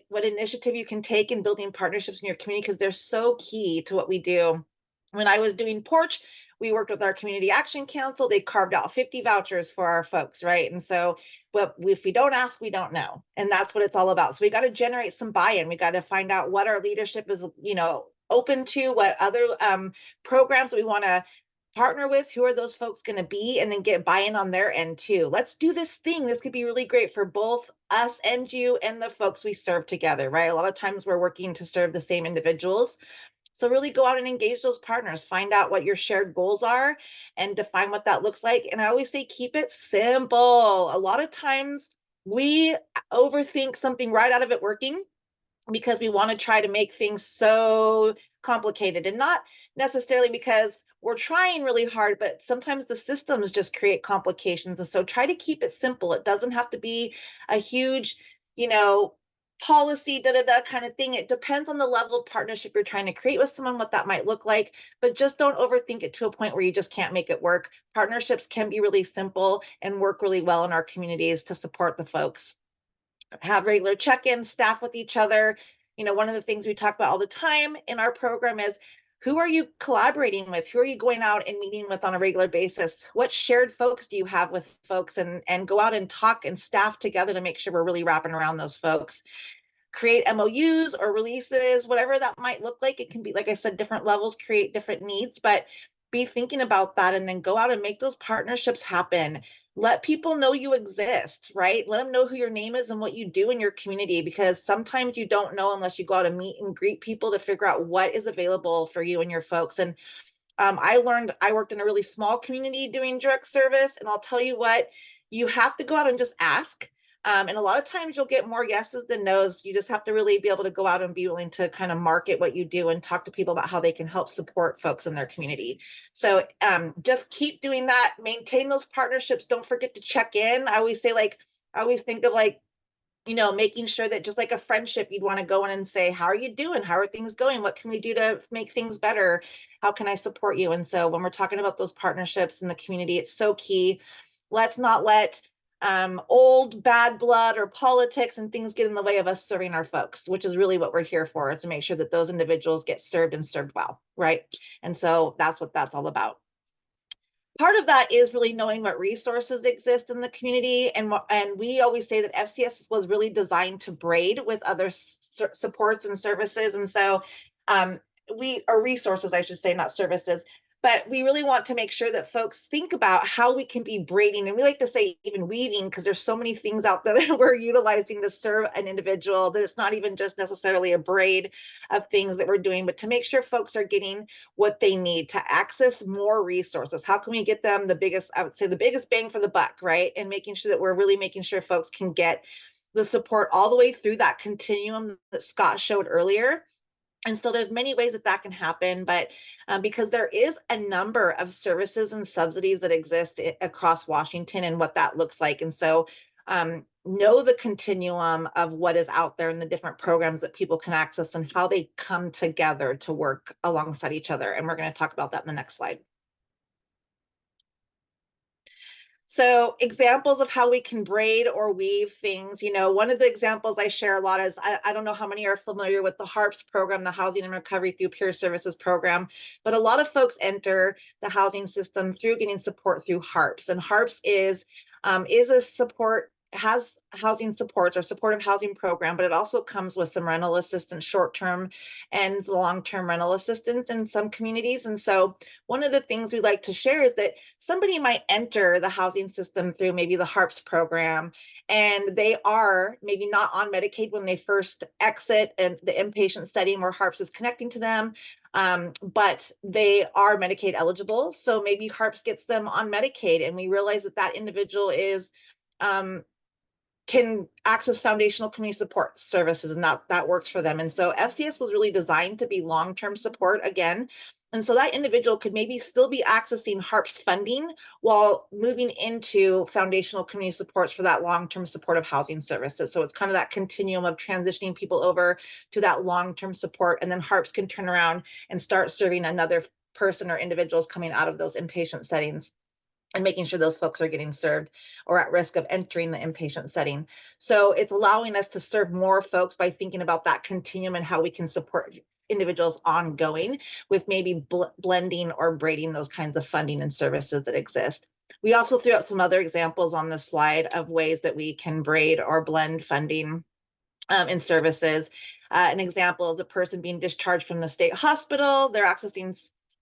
what initiative you can take in building partnerships in your community, because they're so key to what we do. When I was doing Porch, we worked with our community action council. They carved out 50 vouchers for our folks, right? And so, but if we don't ask, we don't know. And that's what it's all about. So we got to generate some buy-in. We got to find out what our leadership is, open to, what other programs we want to partner with, who are those folks going to be, and then get buy-in on their end too. Let's do this thing. This could be really great for both us and you and the folks we serve together, right? A lot of times we're working to serve the same individuals. So really go out and engage those partners, find out what your shared goals are and define what that looks like. And I always say, keep it simple. A lot of times we overthink something right out of it working because we want to try to make things so complicated, and not necessarily because we're trying really hard, but sometimes the systems just create complications. And so try to keep it simple. It doesn't have to be a huge, you know, policy kind of thing. It depends on the level of partnership you're trying to create with someone, what that might look like, but just don't overthink it to a point where you just can't make it work. Partnerships can be really simple and work really well in our communities to support the folks. Have regular check-ins, staff with each other. You know, one of the things we talk about all the time in our program is, who are you collaborating with? Who are you going out and meeting with on a regular basis? What shared folks do you have with folks? And go out and talk and staff together to make sure we're really wrapping around those folks. Create MOUs or releases, whatever that might look like. It can be, like I said, different levels create different needs, but be thinking about that and then go out and make those partnerships happen. Let people know you exist, right? Let them know who your name is and what you do in your community, because sometimes you don't know unless you go out and meet and greet people to figure out what is available for you and your folks. And I worked in a really small community doing direct service, and I'll tell you what, you have to go out and just ask. And a lot of times you'll get more yeses than nos. You just have to really be able to go out and be willing to kind of market what you do and talk to people about how they can help support folks in their community. So just keep doing that, maintain those partnerships. Don't forget to check in. I always think of like, you know, making sure that just like a friendship, you'd want to go in and say, how are you doing? How are things going? What can we do to make things better? How can I support you? And so when we're talking about those partnerships in the community, it's so key. Let's not let old bad blood or politics and things get in the way of us serving our folks, which is really what we're here for, is to make sure that those individuals get served and served well, right? And so that's what that's all about. Part of that is really knowing what resources exist in the community, and we always say that FCS was really designed to braid with other supports and services, and so we are resources, I should say, not services. But we really want to make sure that folks think about how we can be braiding, and we like to say even weaving, because there's so many things out there that we're utilizing to serve an individual, that it's not even just necessarily a braid of things that we're doing, but to make sure folks are getting what they need to access more resources. How can we get them the biggest, I would say, the biggest bang for the buck, right? And making sure that we're really making sure folks can get the support all the way through that continuum that Scott showed earlier. And so there's many ways that that can happen, but because there is a number of services and subsidies that exist across Washington and what that looks like. And so know the continuum of what is out there and the different programs that people can access and how they come together to work alongside each other. And we're going to talk about that in the next slide. So examples of how we can braid or weave things, you know, one of the examples I share a lot is, I don't know how many are familiar with the HARPS program, the Housing and Recovery Through Peer Services program, but a lot of folks enter the housing system through getting support through HARPS. And HARPS is a support, has housing supports or supportive housing program, but it also comes with some rental assistance, short-term and long-term rental assistance in some communities. And so one of the things we like to share is that somebody might enter the housing system through maybe the HARPS program, and they are maybe not on Medicaid when they first exit and the inpatient setting where HARPS is connecting to them, but they are Medicaid eligible. So maybe HARPS gets them on Medicaid, and we realize that that individual is can access foundational community support services, and that works for them. And so FCS was really designed to be long-term support again. And so that individual could maybe still be accessing HARPS funding while moving into foundational community supports for that long-term supportive housing services. So it's kind of that continuum of transitioning people over to that long-term support, and then HARPS can turn around and start serving another person or individuals coming out of those inpatient settings, and making sure those folks are getting served or at risk of entering the inpatient setting. So it's allowing us to serve more folks by thinking about that continuum and how we can support individuals ongoing with maybe blending or braiding those kinds of funding and services that exist. We also threw out some other examples on this slide of ways that we can braid or blend funding and services. An example is a person being discharged from the state hospital. They're accessing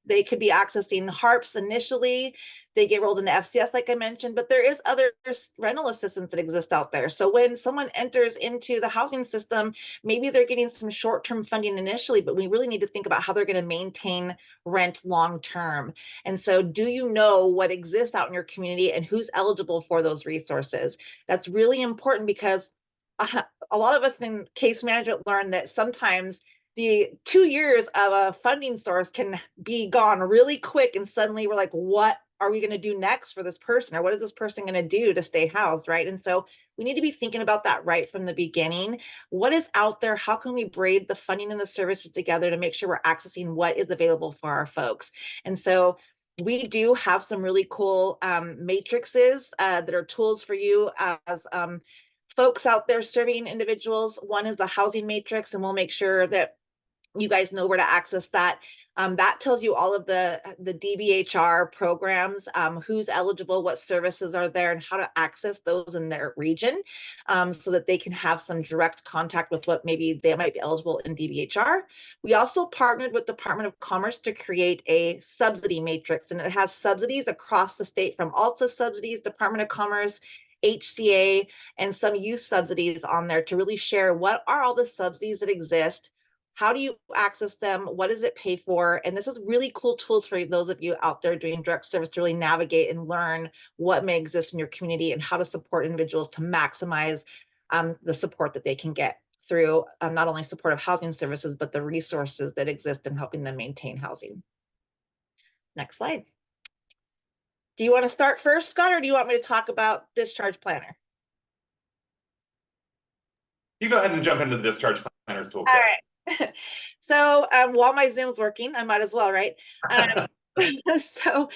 they could be accessing HARPs initially. They get rolled into FCS, like I mentioned, but there is other rental assistance that exist out there. So when someone enters into the housing system, maybe they're getting some short-term funding initially, but we really need to think about how they're going to maintain rent long-term. And so do you know what exists out in your community and who's eligible for those resources? That's really important because a lot of us in case management learn that sometimes the 2 years of a funding source can be gone really quick, and suddenly we're like, what are we going to do next for this person, or what is this person going to do to stay housed, right? And so we need to be thinking about that right from the beginning. What is out there? How can we braid the funding and the services together to make sure we're accessing what is available for our folks? And so we do have some really cool matrices that are tools for you as folks out there serving individuals. One is the housing matrix, and we'll make sure that you guys know where to access that. That tells you all of the DBHR programs, who's eligible, what services are there, and how to access those in their region, so that they can have some direct contact with what maybe they might be eligible in DBHR. We also partnered with Department of Commerce to create a subsidy matrix, and it has subsidies across the state from ALTA subsidies, Department of Commerce, HCA, and some youth subsidies on there to really share what are all the subsidies that exist. How do you access them? What does it pay for? And this is really cool tools for those of you out there doing direct service to really navigate and learn what may exist in your community and how to support individuals to maximize the support that they can get through not only supportive housing services, but the resources that exist in helping them maintain housing. Next slide. Do you want to start first, Scott, or do you want me to talk about discharge planner? You go ahead and jump into the discharge planners toolkit. All right. So while my Zoom's working, I might as well, right? So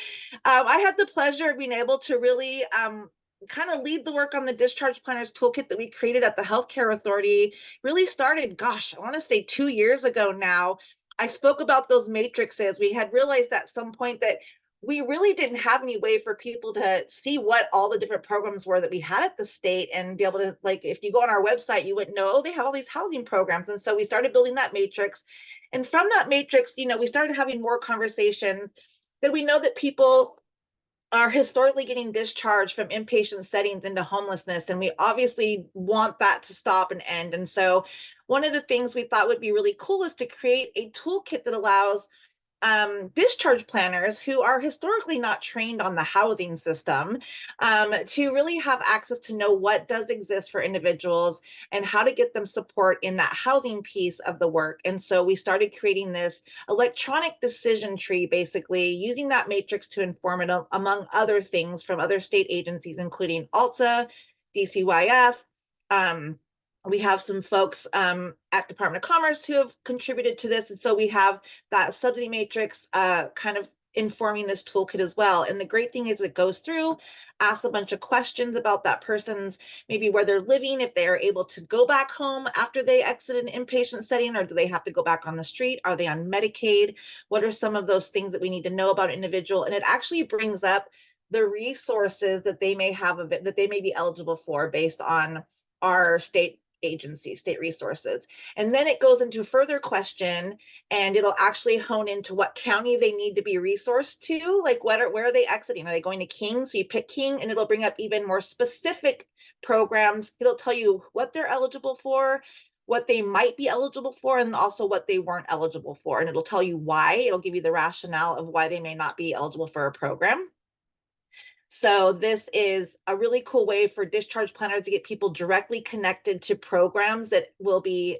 I had the pleasure of being able to really kind of lead the work on the discharge planners toolkit that we created at the Healthcare Authority. Really started, gosh, I want to say 2 years ago now. I spoke about those matrices. We had realized at some point that we really didn't have any way for people to see what all the different programs were that we had at the state and be able to, like, if you go on our website, you wouldn't know, oh, they have all these housing programs. And so we started building that matrix. And from that matrix, you know, we started having more conversations that we know that people are historically getting discharged from inpatient settings into homelessness. And we obviously want that to stop and end. And so one of the things we thought would be really cool is to create a toolkit that allows discharge planners who are historically not trained on the housing system to really have access to know what does exist for individuals and how to get them support in that housing piece of the work. And so we started creating this electronic decision tree, basically using that matrix to inform it among other things from other state agencies, including ALTA, DCYF, we have some folks at Department of Commerce who have contributed to this. And so we have that subsidy matrix kind of informing this toolkit as well. And the great thing is it goes through, asks a bunch of questions about that person's, maybe where they're living, if they are able to go back home after they exit an inpatient setting, or do they have to go back on the street? Are they on Medicaid? What are some of those things that we need to know about an individual? And it actually brings up the resources that they may have, that they may be eligible for based on our state agency, state resources. And then it goes into a further question, and it'll actually hone into what county they need to be resourced to, like where are they exiting? Are they going to King? So you pick King, and it'll bring up even more specific programs. It'll tell you what they're eligible for, what they might be eligible for, and also what they weren't eligible for. And it'll tell you why. It'll give you the rationale of why they may not be eligible for a program. So this is a really cool way for discharge planners to get people directly connected to programs that will be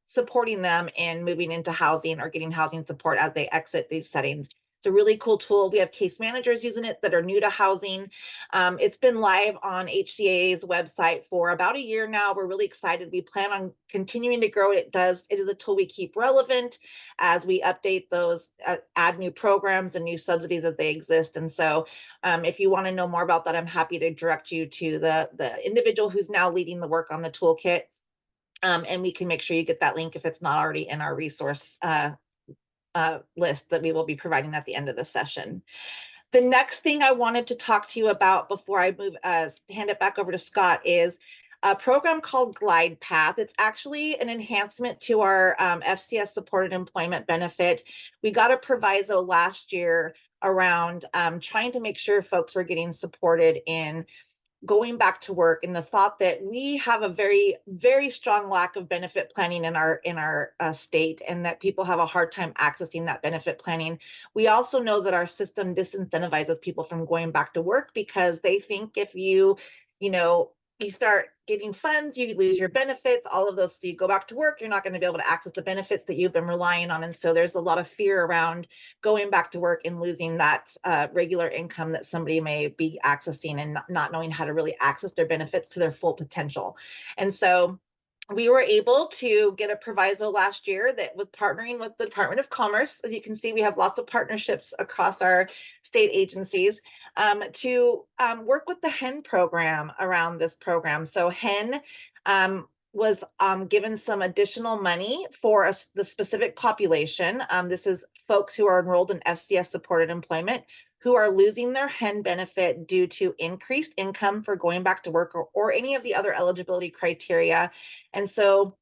supporting them in moving into housing or getting housing support as they exit these settings. It's a really cool tool. We have case managers using it that are new to housing. It's been live on HCA's website for about a year now. We're really excited. We plan on continuing to grow it. It is a tool we keep relevant as we update those, add new programs and new subsidies as they exist. And so if you want to know more about that, I'm happy to direct you to the individual who's now leading the work on the toolkit. And we can make sure you get that link if it's not already in our resource list that we will be providing at the end of the session. The next thing I wanted to talk to you about before I hand it back over to Scott is a program called Glide Path. It's actually an enhancement to our FCS supported employment benefit. We got a proviso last year around trying to make sure folks were getting supported in going back to work, and the thought that we have a very strong lack of benefit planning in our state, and that people have a hard time accessing that benefit planning. We also know that our system disincentivizes people from going back to work because they think if you start getting funds, you lose your benefits, all of those. So you go back to work, you're not going to be able to access the benefits that you've been relying on. And so there's a lot of fear around going back to work and losing that regular income that somebody may be accessing, and not knowing how to really access their benefits to their full potential. And so we were able to get a proviso last year that was partnering with the Department of Commerce. As you can see, we have lots of partnerships across our state agencies to work with the HEN program around this program. So HEN was given some additional money for the specific population. This is folks who are enrolled in FCS supported employment who are losing their HEN benefit due to increased income for going back to work, or any of the other eligibility criteria. And so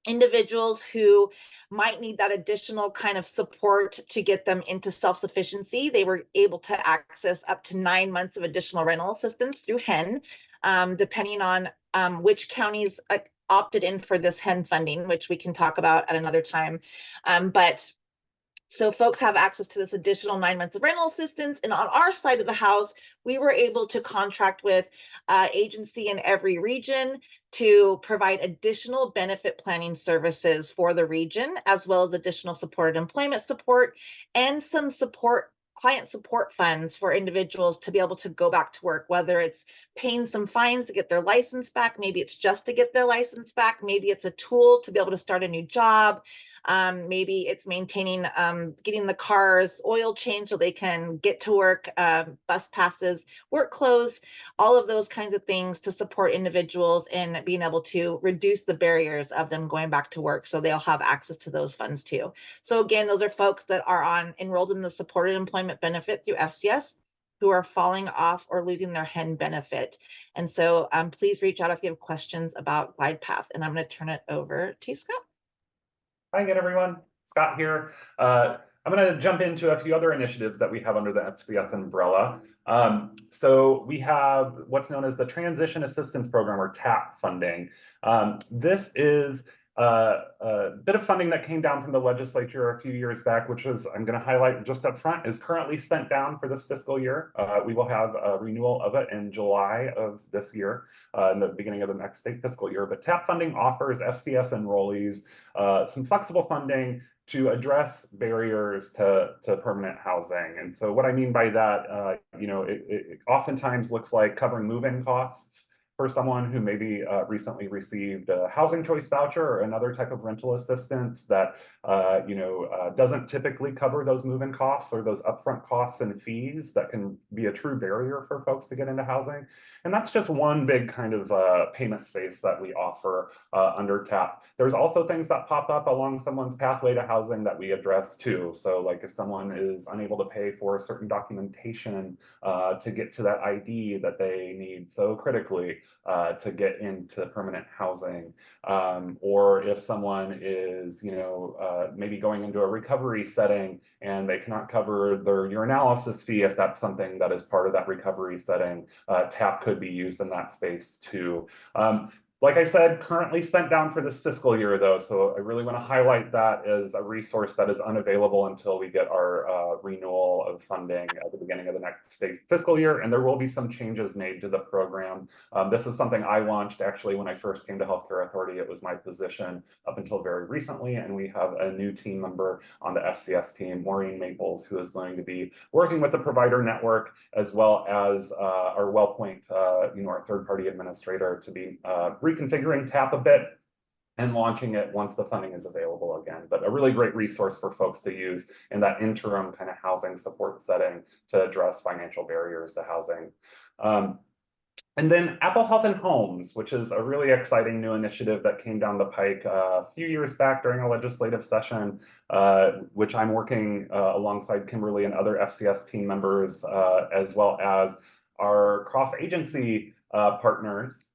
individuals who might need that additional kind of support to get them into self-sufficiency, they were able to access up to 9 months of additional rental assistance through HEN, depending on which counties opted in for this HEN funding, which we can talk about at another time. So folks have access to this additional 9 months of rental assistance. And on our side of the house, we were able to contract with agency in every region to provide additional benefit planning services for the region, as well as additional supported employment support and some client support funds for individuals to be able to go back to work, whether it's paying some fines to get their license back, maybe it's just to get their license back, maybe it's a tool to be able to start a new job. Maybe it's maintaining, getting the cars oil changed so they can get to work, bus passes, work clothes, all of those kinds of things to support individuals in being able to reduce the barriers of them going back to work, so they'll have access to those funds too. So again, those are folks that are enrolled in the supported employment benefit through FCS who are falling off or losing their HEN benefit. And so please reach out if you have questions about Glide Path, and I'm going to turn it over to Scott. Hi again, everyone. Scott here. I'm going to jump into a few other initiatives that we have under the FCS umbrella. So we have what's known as the Transition Assistance Program, or TAP funding. This is a bit of funding that came down from the legislature a few years back, which is, I'm going to highlight just up front, is currently spent down for this fiscal year. We will have a renewal of it in July of this year, in the beginning of the next state fiscal year. But TAP funding offers FCS enrollees some flexible funding to address barriers to permanent housing. And so what I mean by that, it oftentimes looks like covering move-in costs for someone who maybe recently received a housing choice voucher or another type of rental assistance that doesn't typically cover those move-in costs or those upfront costs and fees that can be a true barrier for folks to get into housing. And that's just one big kind of payment space that we offer under TAP. There's also things that pop up along someone's pathway to housing that we address too. So like if someone is unable to pay for certain documentation to get to that ID that they need so critically to get into permanent housing, or if someone is, maybe going into a recovery setting and they cannot cover their urinalysis fee, if that's something that is part of that recovery setting, TAP could be used in that space too. Like I said, currently spent down for this fiscal year though, so I really want to highlight that as a resource that is unavailable until we get our renewal of funding at the beginning of the next state fiscal year, and there will be some changes made to the program. This is something I launched actually when I first came to Healthcare Authority. It was my position up until very recently, and we have a new team member on the FCS team, Maureen Maples, who is going to be working with the provider network as well as our WellPoint, our third-party administrator, to be reconfiguring TAP a bit and launching it once the funding is available again. But a really great resource for folks to use in that interim kind of housing support setting to address financial barriers to housing. And then Apple Health and Homes, which is a really exciting new initiative that came down the pike a few years back during a legislative session, which I'm working alongside Kimberly and other FCS team members, as well as our cross-agency partners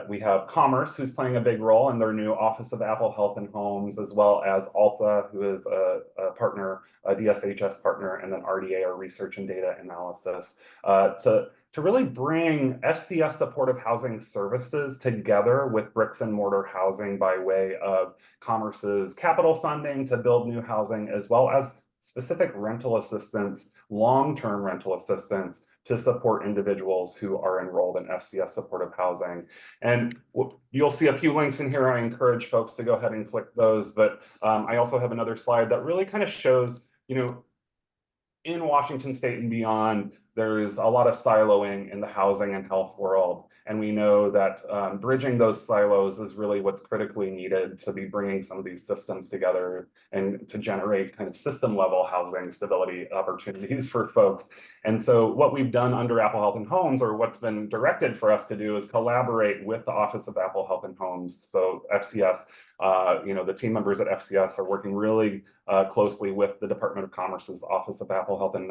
We have Commerce, who's playing a big role in their new Office of Apple Health and Homes, as well as Alta, who is a partner, a DSHS partner, and then RDA, or Research and Data Analysis, to really bring FCS supportive housing services together with bricks and mortar housing by way of Commerce's capital funding to build new housing, as well as specific rental assistance, long-term rental assistance to support individuals who are enrolled in FCS supportive housing. And you'll see a few links in here. I encourage folks to go ahead and click those, but I also have another slide that really kind of shows, in Washington State and beyond, there's a lot of siloing in the housing and health world. And we know that bridging those silos is really what's critically needed to be bringing some of these systems together and to generate kind of system level housing stability opportunities for folks. And so what we've done under Apple Health and Homes, or what's been directed for us to do, is collaborate with the Office of Apple Health and Homes. So FCS, the team members at FCS are working really closely with the Department of Commerce's Office of Apple Health and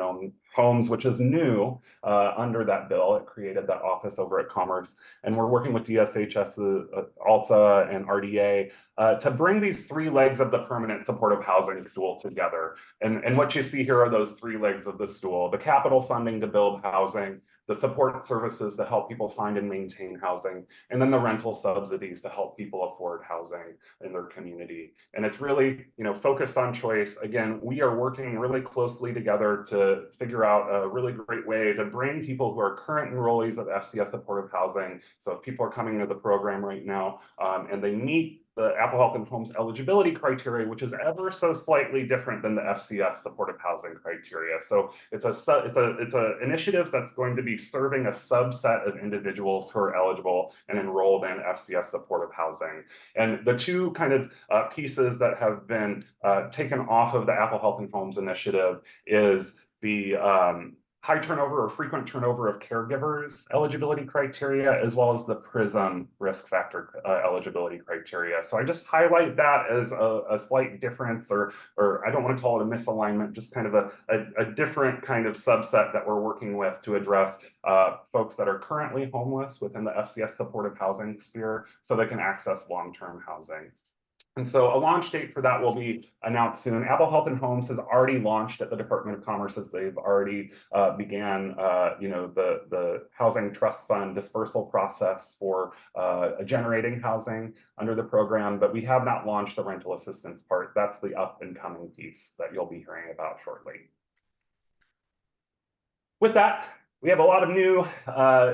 Homes, which is new under that bill. It created that office over at Commerce. And we're working with DSHS, Alta, and RDA to bring these three legs of the permanent supportive housing stool together. And what you see here are those three legs of the stool: the capital funding to build housing, the support services to help people find and maintain housing, and then the rental subsidies to help people afford housing in their community. And it's really, focused on choice. Again, we are working really closely together to figure out a really great way to bring people who are current enrollees of FCS supportive housing. So if people are coming into the program right now and they meet the Apple Health and Homes eligibility criteria, which is ever so slightly different than the FCS supportive housing criteria. So it's a initiative that's going to be serving a subset of individuals who are eligible and enrolled in FCS supportive housing. And the two kind of pieces that have been taken off of the Apple Health and Homes initiative is the high turnover or frequent turnover of caregivers eligibility criteria, as well as the PRISM risk factor eligibility criteria. So I just highlight that as a slight difference, or I don't want to call it a misalignment, just kind of a different kind of subset that we're working with to address folks that are currently homeless within the FCS supportive housing sphere so they can access long-term housing. And so a launch date for that will be announced soon. Apple Health and Homes has already launched at the Department of Commerce, as they've already began, the Housing Trust Fund dispersal process for generating housing under the program, but we have not launched the rental assistance part. That's the up and coming piece that you'll be hearing about shortly. With that, we have a lot of new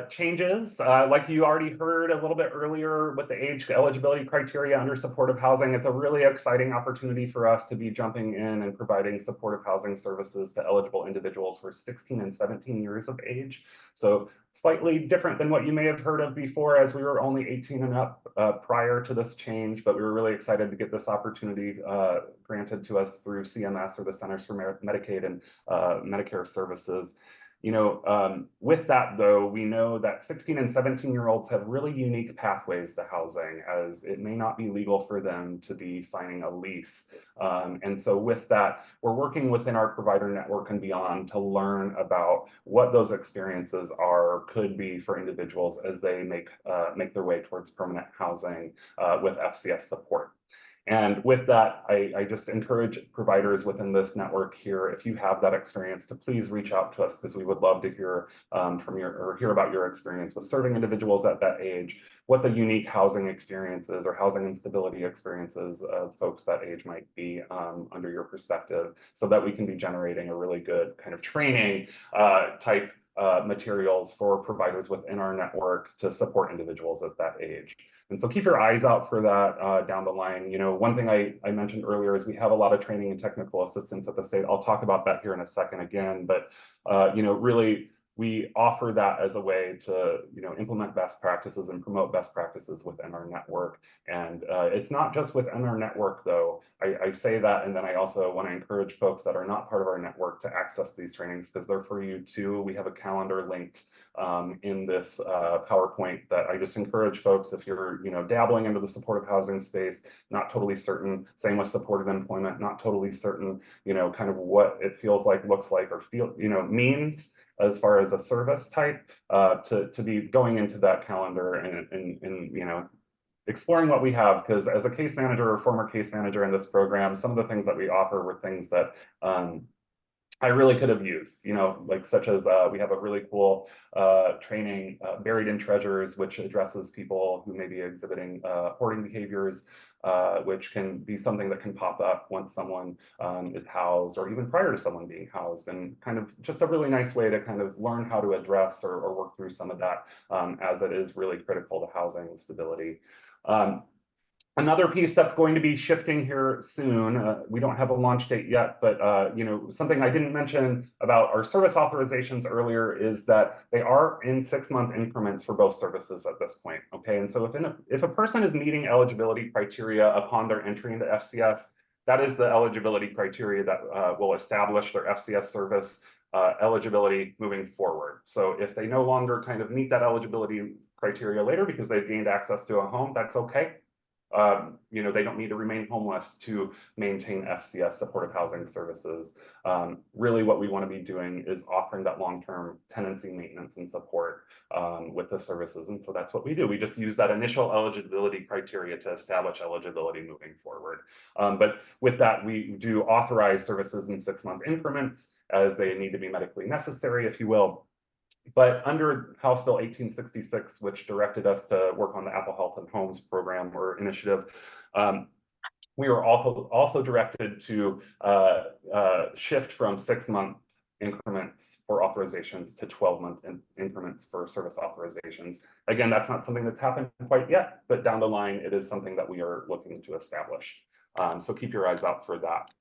changes. Like you already heard a little bit earlier with the age eligibility criteria under supportive housing, it's a really exciting opportunity for us to be jumping in and providing supportive housing services to eligible individuals who are 16 and 17 years of age. So slightly different than what you may have heard of before, as we were only 18 and up prior to this change, but we were really excited to get this opportunity granted to us through CMS, or the Centers for Medicaid and Medicare Services. With that, though, we know that 16 and 17-year-olds have really unique pathways to housing, as it may not be legal for them to be signing a lease. And so with that, we're working within our provider network and beyond to learn about what those experiences could be for individuals as they make their way towards permanent housing with FCS support. And with that, I just encourage providers within this network here, if you have that experience, to please reach out to us, because we would love to hear hear about your experience with serving individuals at that age, what the unique housing experiences or housing instability experiences of folks that age might be under your perspective, so that we can be generating a really good kind of training type materials for providers within our network to support individuals at that age. And so keep your eyes out for that down the line. One thing I mentioned earlier is we have a lot of training and technical assistance at the state. I'll talk about that here in a second again, but really we offer that as a way to implement best practices and promote best practices within our network. And it's not just within our network, though. I say that, and then I also want to encourage folks that are not part of our network to access these trainings, because they're for you too. We have a calendar linked in this PowerPoint that I just encourage folks, if you're, dabbling into the supportive housing space, not totally certain, same with supported employment, not totally certain, kind of what it feels like, looks like, or means as far as a service type, to be going into that calendar and exploring what we have, because as a case manager or former case manager in this program, some of the things that we offer were things that I really could have used, like such as we have a really cool training, Buried in Treasures, which addresses people who may be exhibiting hoarding behaviors, which can be something that can pop up once someone is housed, or even prior to someone being housed, and kind of just a really nice way to kind of learn how to address or work through some of that, as it is really critical to housing stability. Another piece that's going to be shifting here soon, we don't have a launch date yet, but something I didn't mention about our service authorizations earlier is that they are in 6-month increments for both services at this point. Okay, and so if a person is meeting eligibility criteria upon their entry into FCS, that is the eligibility criteria that will establish their FCS service eligibility moving forward. So if they no longer kind of meet that eligibility criteria later because they've gained access to a home, that's okay. They don't need to remain homeless to maintain FCS supportive housing services. Really what we want to be doing is offering that long-term tenancy maintenance and support with the services. And so that's what we do. We just use that initial eligibility criteria to establish eligibility moving forward. But with that, we do authorize services in 6-month increments as they need to be medically necessary, if you will. But under House Bill 1866, which directed us to work on the Apple Health and Homes program or initiative, we were also directed to shift from 6-month increments for authorizations to 12-month increments for service authorizations. Again, that's not something that's happened quite yet, but down the line, it is something that we are looking to establish. So keep your eyes out for that.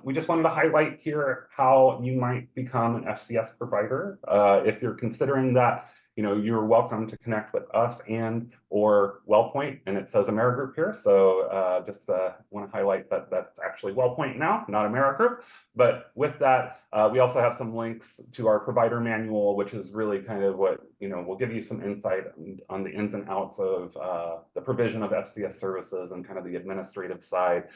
We just wanted to highlight here how you might become an FCS provider. If you're considering that, you're welcome to connect with us or WellPoint, and it says AmeriGroup here. So just want to highlight that that's actually WellPoint now, not AmeriGroup. But with that, we also have some links to our provider manual, which is really kind of what, will give you some insight on the ins and outs of the provision of FCS services and kind of the administrative side.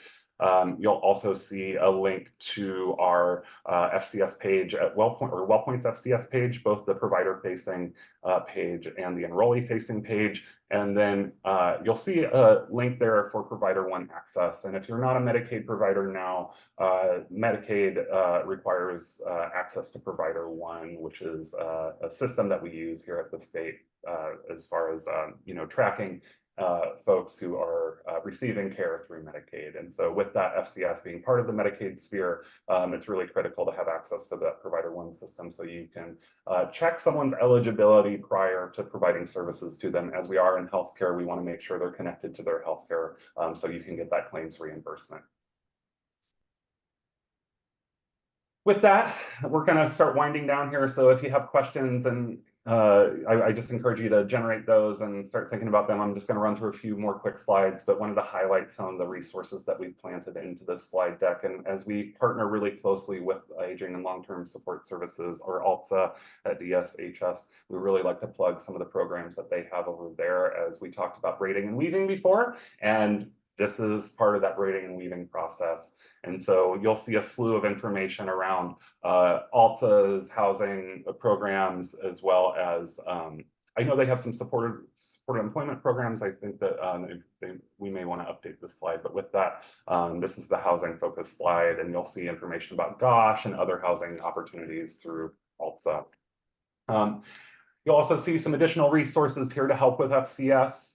You'll also see a link to our FCS page at WellPoint, or WellPoint's FCS page, both the provider-facing page and the enrollee-facing page. And then you'll see a link there for Provider One access. And if you're not a Medicaid provider now, Medicaid requires access to Provider One, which is a system that we use here at the state as far as tracking folks who are receiving care through Medicaid. And so with that FCS being part of the Medicaid sphere, it's really critical to have access to the Provider One system so you can check someone's eligibility prior to providing services to them. As we are in healthcare, we want to make sure they're connected to their healthcare so you can get that claims reimbursement. With that, we're going to start winding down here. So if you have questions, and I just encourage you to generate those and start thinking about them. I'm just going to run through a few more quick slides, but wanted to highlight some of the resources that we've planted into this slide deck. And as we partner really closely with Aging and Long-Term Support Services, or ALTSA at DSHS, we really like to plug some of the programs that they have over there, as we talked about braiding and weaving before. And this is part of that braiding and weaving process. And so you'll see a slew of information around ALTSA's housing programs, as well as I know they have some supported employment programs. I think that we may want to update this slide, but with that, this is the housing focused slide, and you'll see information about GOSH and other housing opportunities through ALTSA. You'll also see some additional resources here to help with FCS.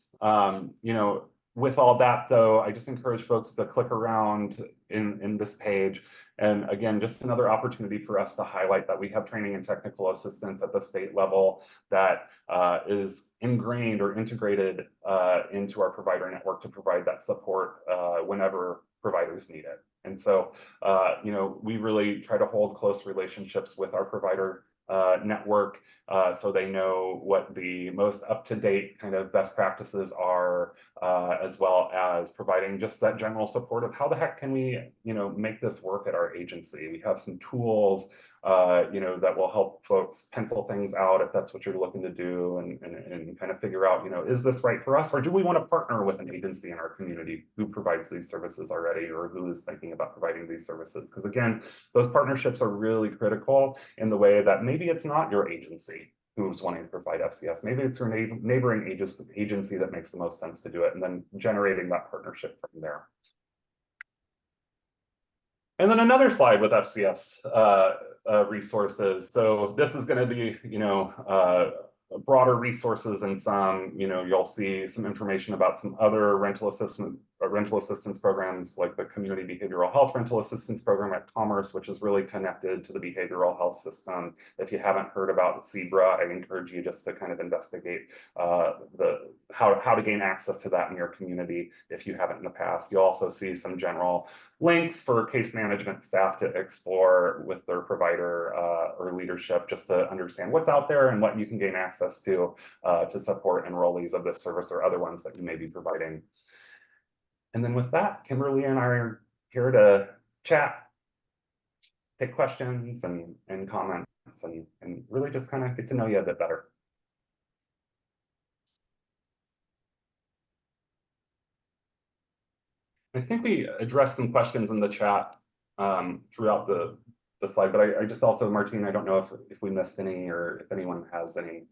With all that, though, I just encourage folks to click around in this page. And again, just another opportunity for us to highlight that we have training and technical assistance at the state level that is ingrained or integrated into our provider network to provide that support whenever providers need it. And so, we really try to hold close relationships with our provider network so they know what the most up-to-date kind of best practices are, as well as providing just that general support of how the heck can we make this work at our agency. We have some tools that will help folks pencil things out if that's what you're looking to do, and kind of figure out, is this right for us, or do we want to partner with an agency in our community who provides these services already, or who is thinking about providing these services? Because again, those partnerships are really critical in the way that maybe it's not your agency who's wanting to provide FCS. Maybe it's your neighboring agency that makes the most sense to do it, and then generating that partnership from there. And then another slide with FCS resources. So this is going to be, broader resources, and some, you'll see some information about some other rental assistance programs, like the Community Behavioral Health Rental Assistance Program at Commerce, which is really connected to the behavioral health system. If you haven't heard about CBRA, I encourage you just to kind of investigate how to gain access to that in your community if you haven't in the past. You'll also see some general links for case management staff to explore with their provider or leadership, just to understand what's out there and what you can gain access to support enrollees of this service or other ones that you may be providing. And then with that, Kimberly and I are here to chat, take questions and comments, and really just kind of get to know you a bit better. I think we addressed some questions in the chat throughout the slide, but I just also, Martine, I don't know if we missed any, or if anyone has any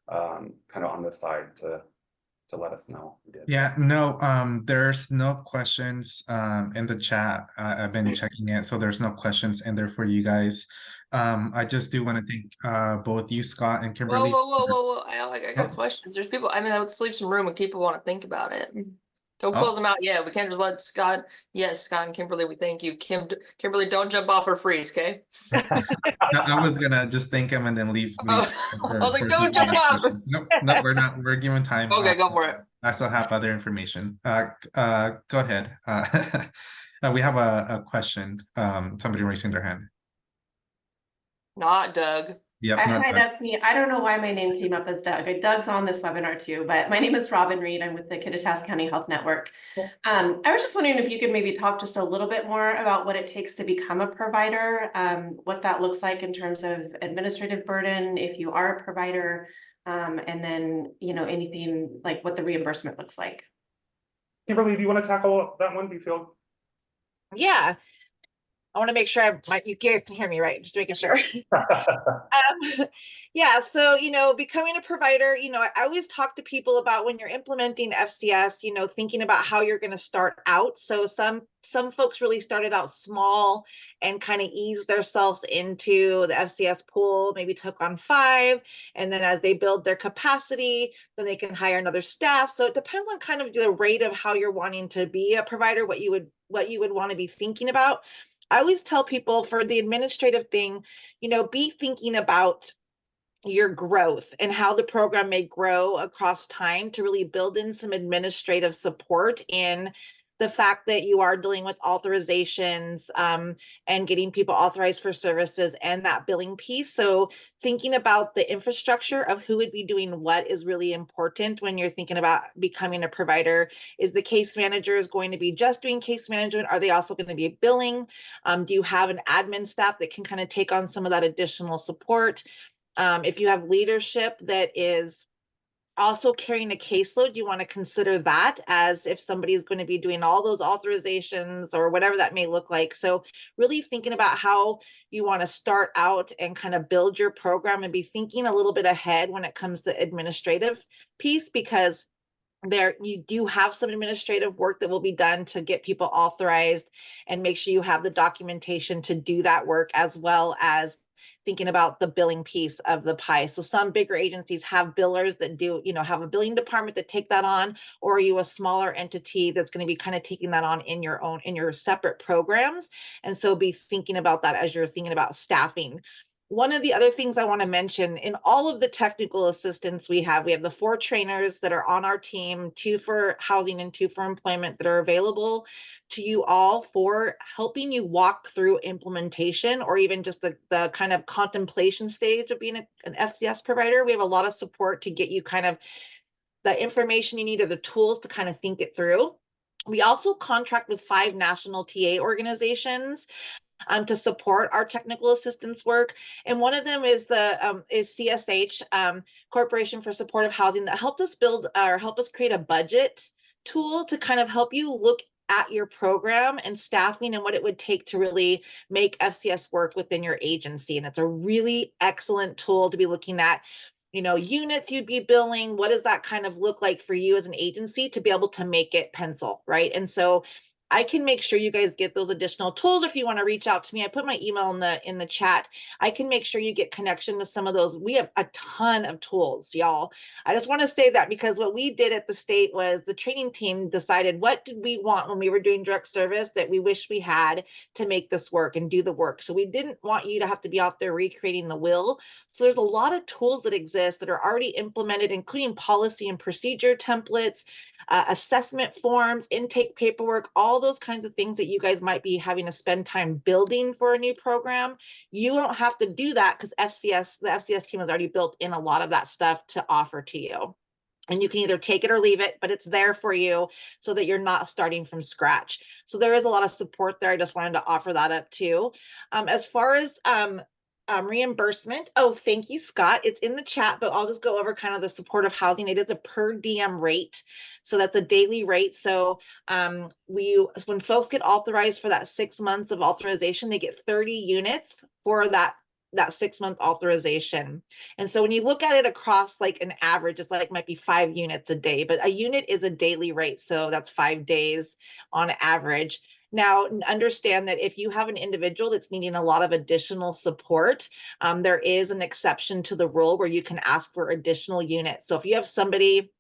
kind of on this side to let us know. Yeah, no, there's no questions in the chat. I've been checking it, so there's no questions in there for you guys. I just do want to thank both you, Scott and Kimberly. Whoa. I got questions. There's people, that would leave some room if people want to think about it. Don't close them out yet. We can't just let Scott. Yes, Scott and Kimberly, we thank you. Kimberly, don't jump off or freeze, okay? I was gonna just thank him and then leave. I was like, don't jump off. No, we're not. We're giving time. Okay, go for it. I still have other information. Go ahead. We have a question. Somebody raising their hand. Not Doug. Yep, Hi, that's me. I don't know why my name came up as Doug. Doug's on this webinar too, but my name is Robin Reed. I'm with the Kittitas County Health Network. I was just wondering if you could maybe talk just a little bit more about what it takes to become a provider, what that looks like in terms of administrative burden, if you are a provider, and then, anything like what the reimbursement looks like. Kimberly, do you want to tackle that one? Do you feel? Yeah. I want to make sure you guys can hear me right, just making sure. Yeah, so, becoming a provider, I always talk to people about when you're implementing FCS, thinking about how you're going to start out. So some folks really started out small and kind of eased themselves into the FCS pool, maybe took on 5. And then as they build their capacity, then they can hire another staff. So it depends on kind of the rate of how you're wanting to be a provider, what you would want to be thinking about. I always tell people for the administrative thing, be thinking about your growth and how the program may grow across time to really build in some administrative support in the fact that you are dealing with authorizations and getting people authorized for services and that billing piece. So thinking about the infrastructure of who would be doing what is really important when you're thinking about becoming a provider. Is the case manager is going to be just doing case management? Are they also going to be billing? Do you have an admin staff that can kind of take on some of that additional support? If you have leadership that is also carrying a caseload, you want to consider that as if somebody is going to be doing all those authorizations or whatever that may look like. So really thinking about how you want to start out and kind of build your program and be thinking a little bit ahead when it comes to administrative piece, because there you do have some administrative work that will be done to get people authorized and make sure you have the documentation to do that work, as well as thinking about the billing piece of the pie. So some bigger agencies have billers that do, have a billing department that take that on, or are you a smaller entity that's going to be kind of taking that on in your separate programs? And so be thinking about that as you're thinking about staffing. One of the other things I want to mention, in all of the technical assistance we have the 4 trainers that are on our team, 2 for housing and 2 for employment, that are available to you all for helping you walk through implementation, or even just the kind of contemplation stage of being an FCS provider. We have a lot of support to get you kind of the information you need, or the tools to kind of think it through. We also contract with 5 national TA organizations to support our technical assistance work. And one of them is the CSH, Corporation for Supportive Housing, that helped us build or help us create a budget tool to kind of help you look at your program and staffing and what it would take to really make FCS work within your agency. And it's a really excellent tool to be looking at, you know, units you'd be billing. What does that kind of look like for you as an agency to be able to make it pencil, right? And so I can make sure you guys get those additional tools. If you want to reach out to me, I put my email in the chat. I can make sure you get connection to some of those. We have a ton of tools, y'all. I just want to say that because what we did at the state was the training team decided what did we want when we were doing direct service that we wish we had to make this work and do the work. So we didn't want you to have to be out there recreating the wheel. So there's a lot of tools that exist that are already implemented, including policy and procedure templates, assessment forms, intake paperwork, all those kinds of things that you guys might be having to spend time building for a new program. You don't have to do that because the FCS team has already built in a lot of that stuff to offer to you. And you can either take it or leave it, but it's there for you so that you're not starting from scratch. So there is a lot of support there. I just wanted to offer that up too. As far as reimbursement. Oh, thank you, Scott. It's in the chat, but I'll just go over kind of the supportive housing. It is a per diem rate. So that's a daily rate. So when folks get authorized for that 6 months of authorization, they get 30 units for that 6 month authorization. And so when you look at it across like an average, it's like might be 5 units a day, but a unit is a daily rate. So that's 5 days on average. Now, understand that if you have an individual that's needing a lot of additional support, there is an exception to the rule where you can ask for additional units. So if you have somebody,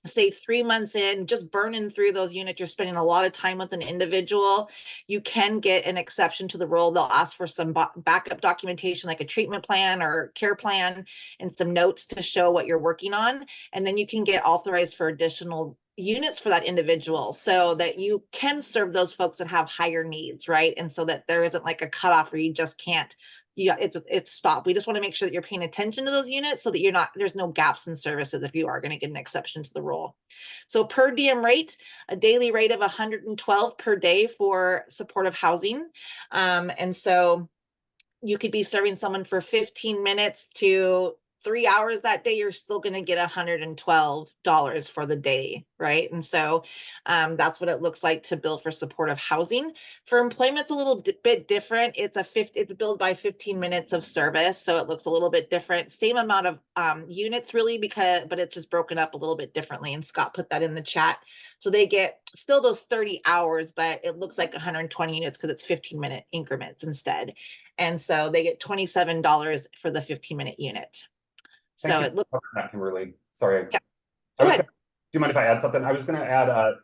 say 3 months in, just burning through those units, you're spending a lot of time with an individual, you can get an exception to the rule. They'll ask for some backup documentation, like a treatment plan or care plan, and some notes to show what you're working on. And then you can get authorized for additional units for that individual so that you can serve those folks that have higher needs, right? And so that there isn't like a cutoff where you just can't, it's stopped. We just want to make sure that you're paying attention to those units so that there's no gaps in services if you are going to get an exception to the rule. So per diem rate, a daily rate of 112 per day for supportive housing. And so you could be serving someone for 15 minutes to 3 hours that day, you're still going to get $112 for the day, right? And so that's what it looks like to bill for supportive housing. For employment, it's a little bit different. It's billed by 15 minutes of service, so it looks a little bit different. Same amount of units, really, but it's just broken up a little bit differently. And Scott put that in the chat. So they get still those 30 hours, but it looks like 120 units because it's 15-minute increments instead. And so they get $27 for the 15-minute unit. Thank So you it looks. Kimberly. Sorry. Yeah. Do you mind if I add something? I was going to add,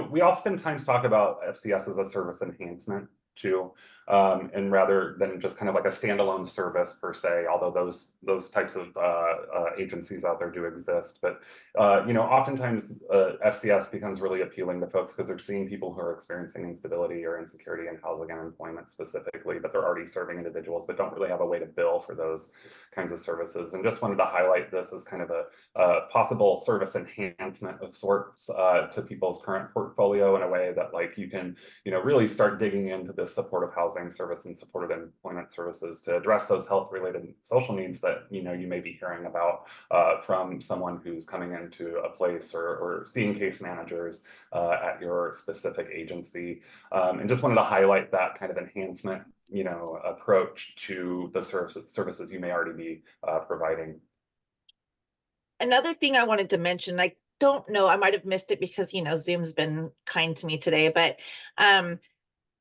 we oftentimes talk about FCS as a service enhancement too, and rather than just kind of like a standalone service per se, although those types of agencies out there do exist. But oftentimes FCS becomes really appealing to folks because they're seeing people who are experiencing instability or insecurity in housing and employment specifically, but they're already serving individuals, but don't really have a way to bill for those kinds of services. And just wanted to highlight this as kind of a possible service enhancement of sorts to people's current portfolio in a way that like you can, really start digging into this supportive housing service and supportive employment services to address those health related social needs that, you may be hearing about from someone who's coming into a place or seeing case managers at your specific agency. And just wanted to highlight that kind of enhancement, approach to the services you may already be providing. Another thing I wanted to mention, I don't know, I might have missed it because, Zoom's been kind to me today, but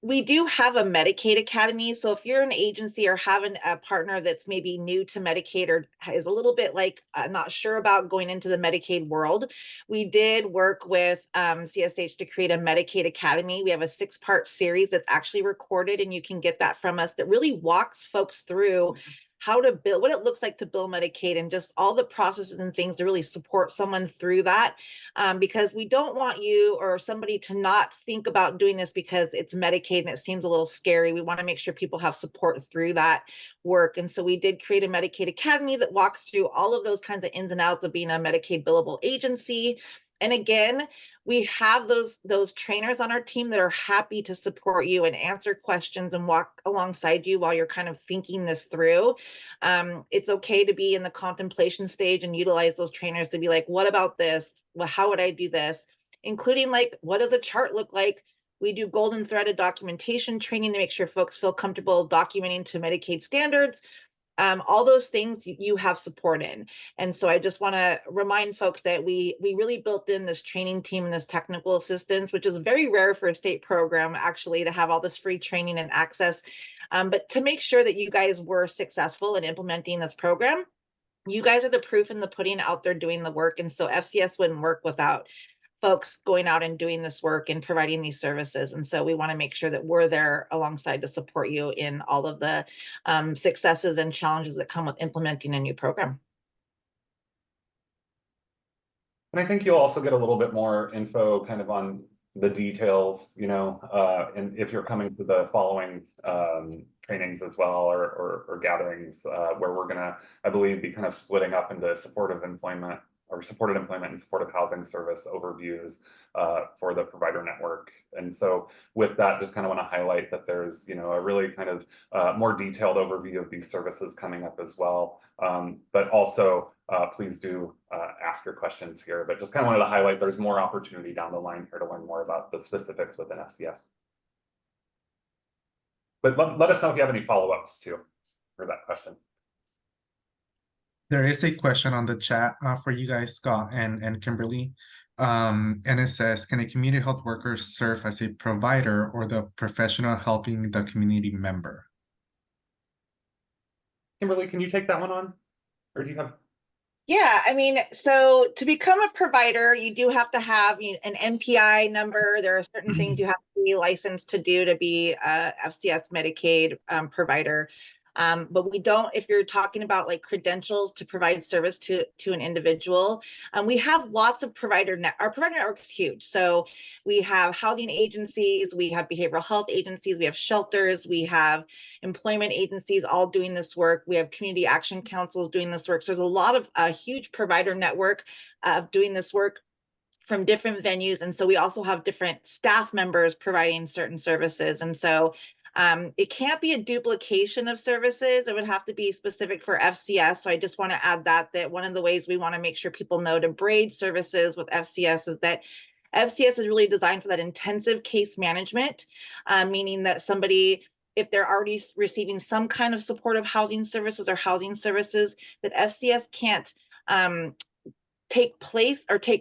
we do have a Medicaid Academy. So if you're an agency or having a partner that's maybe new to Medicaid or is a little bit like not sure about going into the Medicaid world, we did work with CSH to create a Medicaid Academy. We have a 6-part series that's actually recorded, and you can get that from us, that really walks folks through how to bill, what it looks like to bill Medicaid, and just all the processes and things to really support someone through that. Because we don't want you or somebody to not think about doing this because it's Medicaid and it seems a little scary. We want to make sure people have support through that work. And so we did create a Medicaid Academy that walks through all of those kinds of ins and outs of being a Medicaid billable agency. And again, we have those trainers on our team that are happy to support you and answer questions and walk alongside you while you're kind of thinking this through. It's okay to be in the contemplation stage and utilize those trainers to be like, what about this? Well, how would I do this? Including like, what does a chart look like? We do golden threaded documentation training to make sure folks feel comfortable documenting to Medicaid standards. All those things you have support in. And so I just want to remind folks that we really built in this training team and this technical assistance, which is very rare for a state program actually to have all this free training and access. But to make sure that you guys were successful in implementing this program, you guys are the proof in the pudding out there doing the work. And so FCS wouldn't work without folks going out and doing this work and providing these services. And so we want to make sure that we're there alongside to support you in all of the successes and challenges that come with implementing a new program. And I think you'll also get a little bit more info kind of on the details, and if you're coming to the following trainings as well, or gatherings where we're gonna, I believe, be kind of splitting up into supported employment and supportive housing service overviews for the provider network. And so with that, just kind of want to highlight that there's, a really kind of more detailed overview of these services coming up as well. But also, please do ask your questions here, but just kind of wanted to highlight there's more opportunity down the line here to learn more about the specifics within FCS. But let us know if you have any follow-ups too for that question. There is a question on the chat for you guys, Scott and Kimberly. And it says, can a community health worker serve as a provider or the professional helping the community member? Kimberly, can you take that one on? Or do you have? Yeah, I mean, so to become a provider, you do have to have an NPI number. There are certain things you have to be licensed to do to be a FCS Medicaid provider. But we don't, if you're talking about like credentials to provide service to an individual, we have lots of our provider network is huge. So we have housing agencies, we have behavioral health agencies, we have shelters, we have employment agencies all doing this work. We have community action councils doing this work. So there's a lot of a huge provider network of doing this work from different venues. And so we also have different staff members providing certain services. And so it can't be a duplication of services. It would have to be specific for FCS. So I just want to add that one of the ways we want to make sure people know to braid services with FCS is that FCS is really designed for that intensive case management, meaning that somebody, if they're already receiving some kind of supportive housing services or housing services, that FCS can't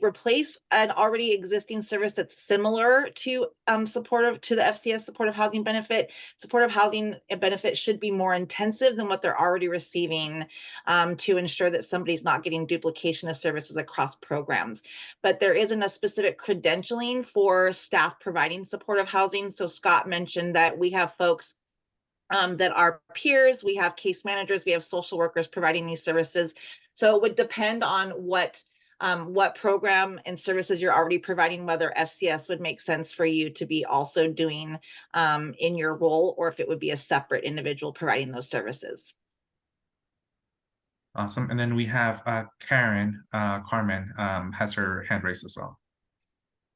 replace an already existing service that's similar to supportive to the FCS supportive housing benefit. Supportive housing benefit should be more intensive than what they're already receiving to ensure that somebody's not getting duplication of services across programs. But there isn't a specific credentialing for staff providing supportive housing. So Scott mentioned that we have folks that are peers, we have case managers, we have social workers providing these services. So it would depend on what program and services you're already providing, whether FCS would make sense for you to be also doing in your role, or if it would be a separate individual providing those services. Awesome. And then we have Carmen has her hand raised as well.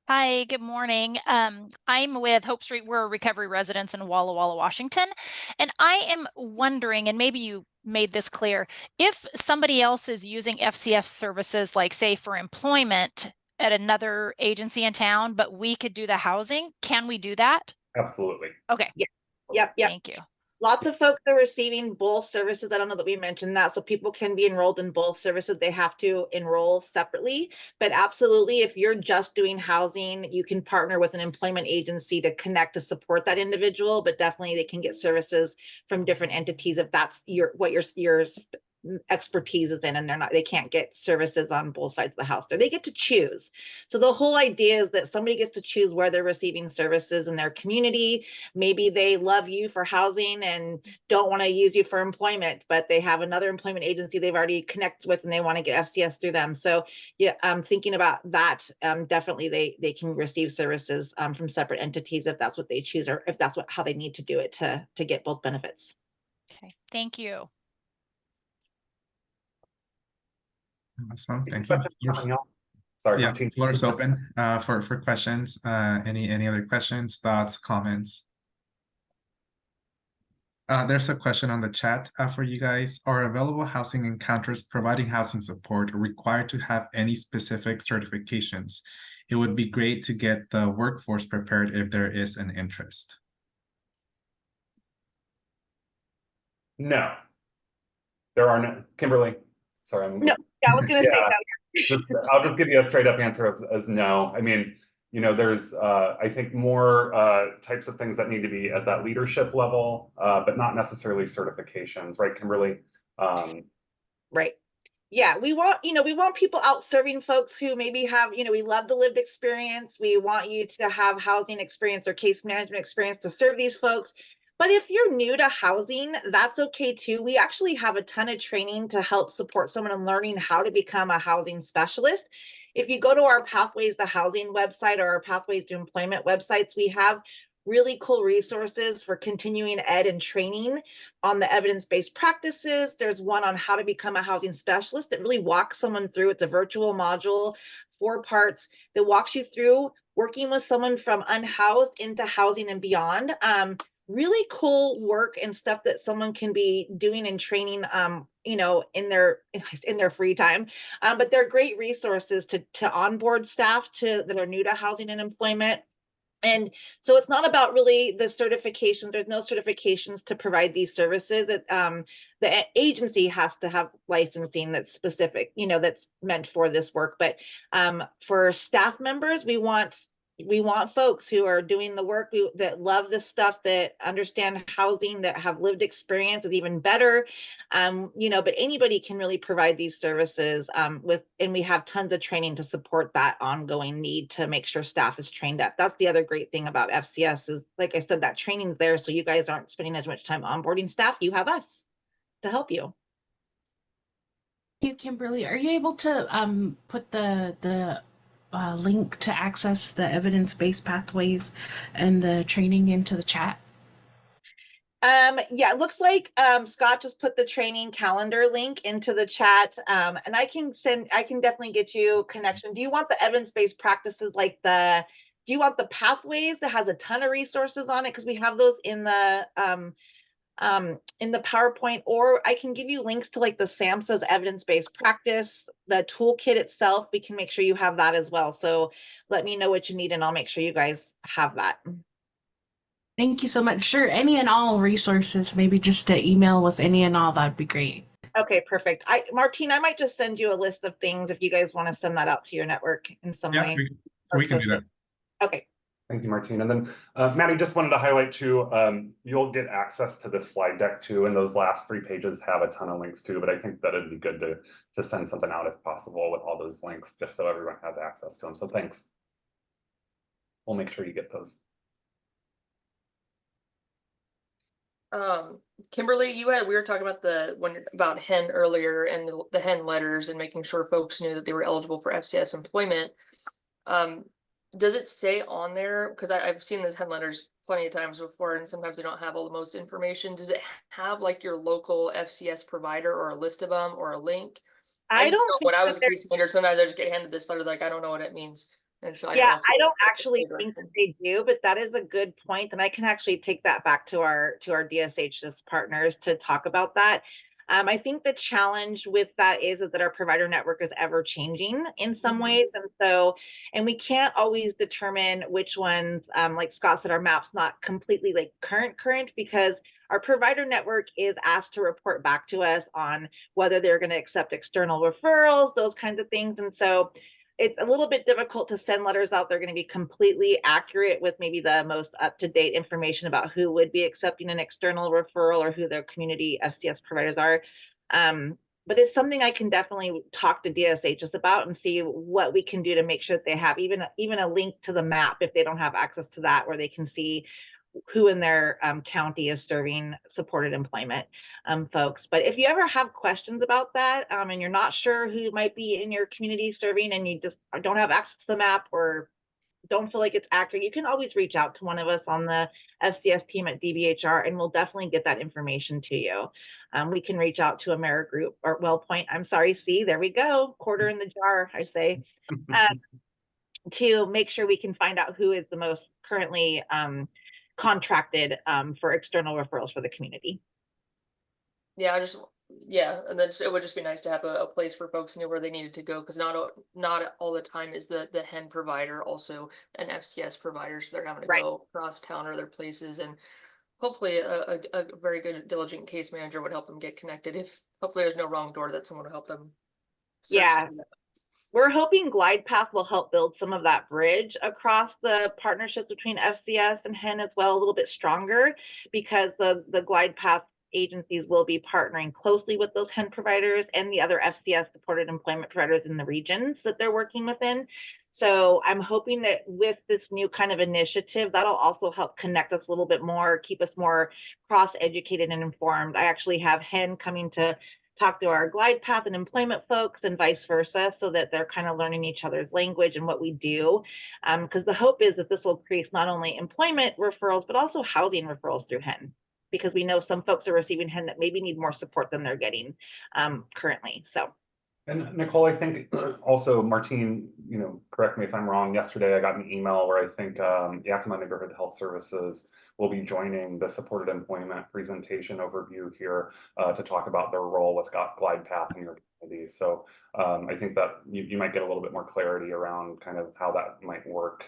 Hi, good morning. I'm with Hope Street. We're recovery residents in Walla Walla, Washington. And I am wondering, and maybe you made this clear, if somebody else is using FCS services, like say for employment at another agency in town, but we could do the housing, can we do that? Absolutely. Okay. Yep. Thank you. Lots of folks are receiving both services. I don't know that we mentioned that. So people can be enrolled in both services. They have to enroll separately. But absolutely, if you're just doing housing, you can partner with an employment agency to connect to support that individual. But definitely they can get services from different entities if that's what your expertise is in, and they can't get services on both sides of the house. They get to choose. So the whole idea is that somebody gets to choose where they're receiving services in their community. Maybe they love you for housing and don't want to use you for employment, but they have another employment agency they've already connected with and they want to get FCS through them. So yeah, I'm thinking about that. Definitely they can receive services from separate entities if that's what they choose, or if that's how they need to do it to get both benefits. Okay, thank you. Awesome. Thank you. Sorry, Yeah, Martin. floor is open for questions. Any other questions, thoughts, comments? There's a question on the chat for you guys. Are available housing encounters providing housing support required to have any specific certifications? It would be great to get the workforce prepared if there is an interest. No, there are no. Kimberly, sorry. No, yeah, I was gonna say Yeah. no. I'll just give you a straight up answer as no. I mean, you know, there's I think more types of things that need to be at that leadership level, but not necessarily certifications, right, Kimberly? Right. Yeah, we want, we want people out serving folks who maybe have, we love the lived experience. We want you to have housing experience or case management experience to serve these folks. But if you're new to housing, that's okay too. We actually have a ton of training to help support someone in learning how to become a housing specialist. If you go to our Pathways to Housing website or our Pathways to Employment websites, we have really cool resources for continuing ed and training on the evidence-based practices. There's one on how to become a housing specialist that really walks someone through. It's a virtual module, 4 parts that walks you through working with someone from unhoused into housing and beyond. Really cool work and stuff that someone can be doing and training, in their free time. But they're great resources to onboard staff that are new to housing and employment. And so it's not about really the certifications. There's no certifications to provide these services. The agency has to have licensing that's specific, that's meant for this work. But for staff members, we want folks who are doing the work, that love this stuff, that understand housing, that have lived experience is even better. But anybody can really provide these services and we have tons of training to support that ongoing need to make sure staff is trained up. That's the other great thing about FCS is, like I said, that training's there. So you guys aren't spending as much time onboarding staff. You have us to help you. Thank you, Kimberly. Are you able to put the link to access the evidence-based pathways and the training into the chat? Yeah, it looks like Scott just put the training calendar link into the chat. And I can definitely get you connection. Do you want the evidence-based practices do you want the pathways that has a ton of resources on it? Because we have those in the PowerPoint, or I can give you links to like the SAMHSA's evidence-based practice, the toolkit itself. We can make sure you have that as well. So let me know what you need and I'll make sure you guys have that. Thank you so much. Sure, any and all resources, maybe just an email with any and all, that'd be great. Okay, perfect. Martine, I might just send you a list of things if you guys want to send that out to your network in some way. We can do that. Okay. Thank you, Martine. And then Maddie, just wanted to highlight too, you'll get access to this slide deck too, and those last 3 pages have a ton of links too, but I think that it'd be good to send something out if possible with all those links, just so everyone has access to them. So thanks. We'll make sure you get those. Kimberly, we were talking about about HEN earlier and the HEN letters and making sure folks knew that they were eligible for FCS employment. Does it say on there, because I've seen those HEN letters plenty of times before, and sometimes they don't have all the most information. Does it have like your local FCS provider or a list of them or a link? I don't know when I was a case manager, sometimes I just get handed this letter like I don't know what it means. And so I don't actually think that they do, but that is a good point, and I can actually take that back to our DSHS partners to talk about that. I think the challenge with that is that our provider network is ever changing in some ways, and we can't always determine which ones, like Scott said, our map's not completely like current because our provider network is asked to report back to us on whether they're going to accept external referrals, those kinds of things, and so it's a little bit difficult to send letters out. They're going to be completely accurate with maybe the most up-to-date information about who would be accepting an external referral or who their community FCS providers are. But it's something I can definitely talk to DSHS about and see what we can do to make sure that they have even a link to the map if they don't have access to that, where they can see who in their county is serving supported employment folks. But if you ever have questions about that and you're not sure who might be in your community serving and you just don't have access to the map, or don't feel like it's accurate, you can always reach out to one of us on the FCS team at DBHR, and we'll definitely get that information to you. We can reach out to AmeriGroup or WellPoint. I'm sorry, see, there we go, quarter in the jar, I say, to make sure we can find out who is the most currently contracted for external referrals for the community. Yeah, and then it would just be nice to have a place for folks who knew where they needed to go, because not all the time is the HEN provider also an FCS provider, so they're having to Right. go across town or other places, and hopefully a very good diligent case manager would help them get connected. If hopefully there's no wrong door, that someone will help them search Yeah. through that. We're hoping Glide Path will help build some of that bridge across the partnerships between FCS and HEN as well, a little bit stronger, because the Glide Path agencies will be partnering closely with those HEN providers and the other FCS supported employment providers in the regions that they're working within. So I'm hoping that with this new kind of initiative, that'll also help connect us a little bit more, keep us more cross-educated and informed. I actually have HEN coming to talk to our Glide Path and employment folks and vice versa, so that they're kind of learning each other's language and what we do. Because the hope is that this will increase not only employment referrals, but also housing referrals through HEN, because we know some folks are receiving HEN that maybe need more support than they're getting currently. So. And Nicole, I think also Martine, correct me if I'm wrong, yesterday I got an email where I think Yakima Neighborhood Health Services will be joining the supported employment presentation overview here to talk about their role with Glide Path in your community. So I think that you might get a little bit more clarity around kind of how that might work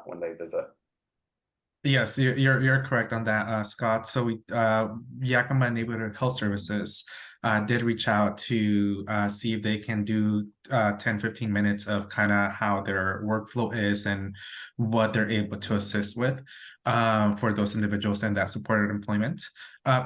when they visit. Yes, you're correct on that, Scott. So Yakima Neighborhood Health Services did reach out to see if they can do 10-15 minutes of kind of how their workflow is and what they're able to assist with for those individuals in that supported employment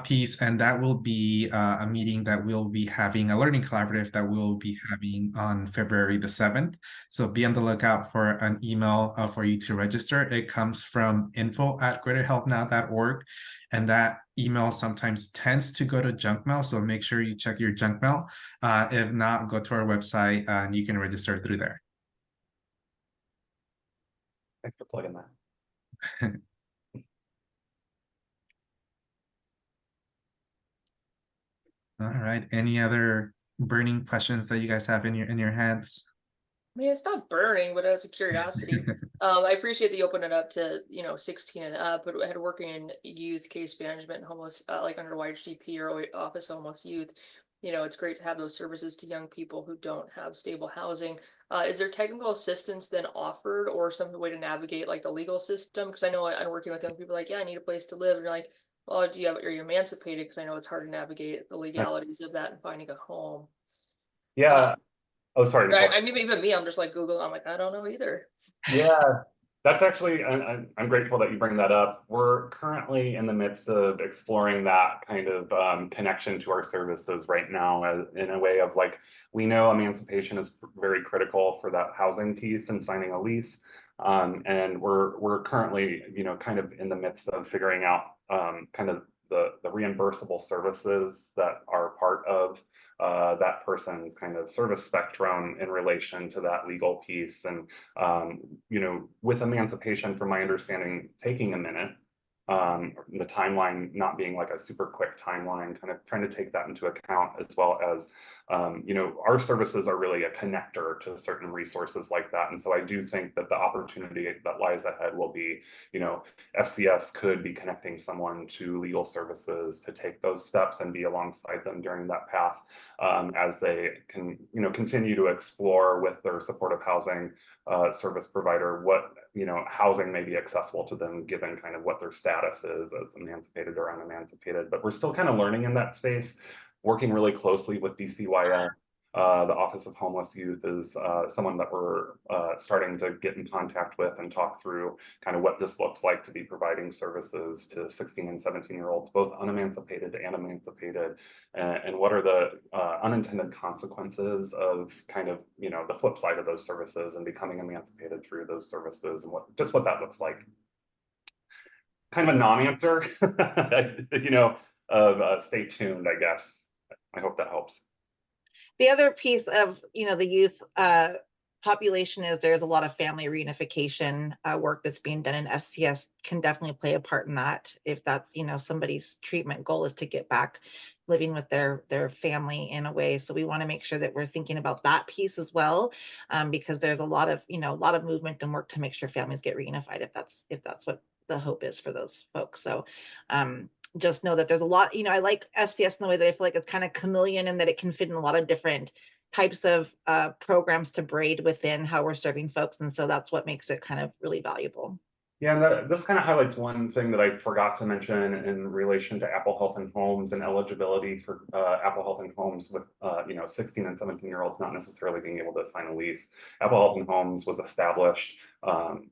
piece. And that will be a meeting that we'll be having, a learning collaborative that we'll be having on February the 7th. So be on the lookout for an email for you to register. It comes from info@greaterhealthnow.org. And that email sometimes tends to go to junk mail. So make sure you check your junk mail. If not, go to our website and you can register through there. Thanks for plugging that. All right. Any other burning questions that you guys have in your heads? I mean, it's not burning, but it's a curiosity. I appreciate that you opened it up to 16 and up, but had working in youth case management and homeless, like under YHDP or Office of Homeless Youth. It's great to have those services to young people who don't have stable housing. Is there technical assistance then offered, or some way to navigate like the legal system? Because I know I'm working with young people like, yeah, I need a place to live, and you're like, well, are you emancipated? Because I know it's hard to navigate the legalities of that and finding a home. Yeah. Oh, sorry. I mean, even me, I'm just like Google. I'm like, I don't know either. Yeah, that's actually, I'm grateful that you bring that up. We're currently in the midst of exploring that kind of connection to our services right now, in a way of like, we know emancipation is very critical for that housing piece and signing a lease. And we're currently, kind of in the midst of figuring out kind of the reimbursable services that are part of that person's kind of service spectrum in relation to that legal piece. And with emancipation, from my understanding, taking a minute, the timeline not being like a super quick timeline, kind of trying to take that into account, as well as our services are really a connector to certain resources like that. And so I do think that the opportunity that lies ahead will be, FCS could be connecting someone to legal services to take those steps and be alongside them during that path, as they can, continue to explore with their supportive housing service provider what, housing may be accessible to them, given kind of what their status is as emancipated or unemancipated. But we're still kind of learning in that space, working really closely with DCYF. The Office of Homeless Youth is someone that we're starting to get in contact with and talk through kind of what this looks like to be providing services to 16 and 17-year-olds, both unemancipated and emancipated, and what are the unintended consequences of kind of, the flip side of those services and becoming emancipated through those services, and what that looks like. Kind of a non-answer, of stay tuned, I guess. I hope that helps. The other piece of, the youth population is, there's a lot of family reunification work that's being done, and FCS can definitely play a part in that. If that's, you know, somebody's treatment goal is to get back living with their family in a way. So we want to make sure that we're thinking about that piece as well, because there's a lot of, you know, a lot of movement and work to make sure families get reunified, if that's what the hope is for those folks. So just know that there's a lot, you know, I like FCS in the way that I feel like it's kind of chameleon and that it can fit in a lot of different types of programs to braid within how we're serving folks. And so that's what makes it kind of really valuable. Yeah, and this kind of highlights one thing that I forgot to mention in relation to Apple Health and Homes and eligibility for Apple Health and Homes with you know, 16 and 17-year-olds not necessarily being able to sign a lease. Apple Health and Homes was established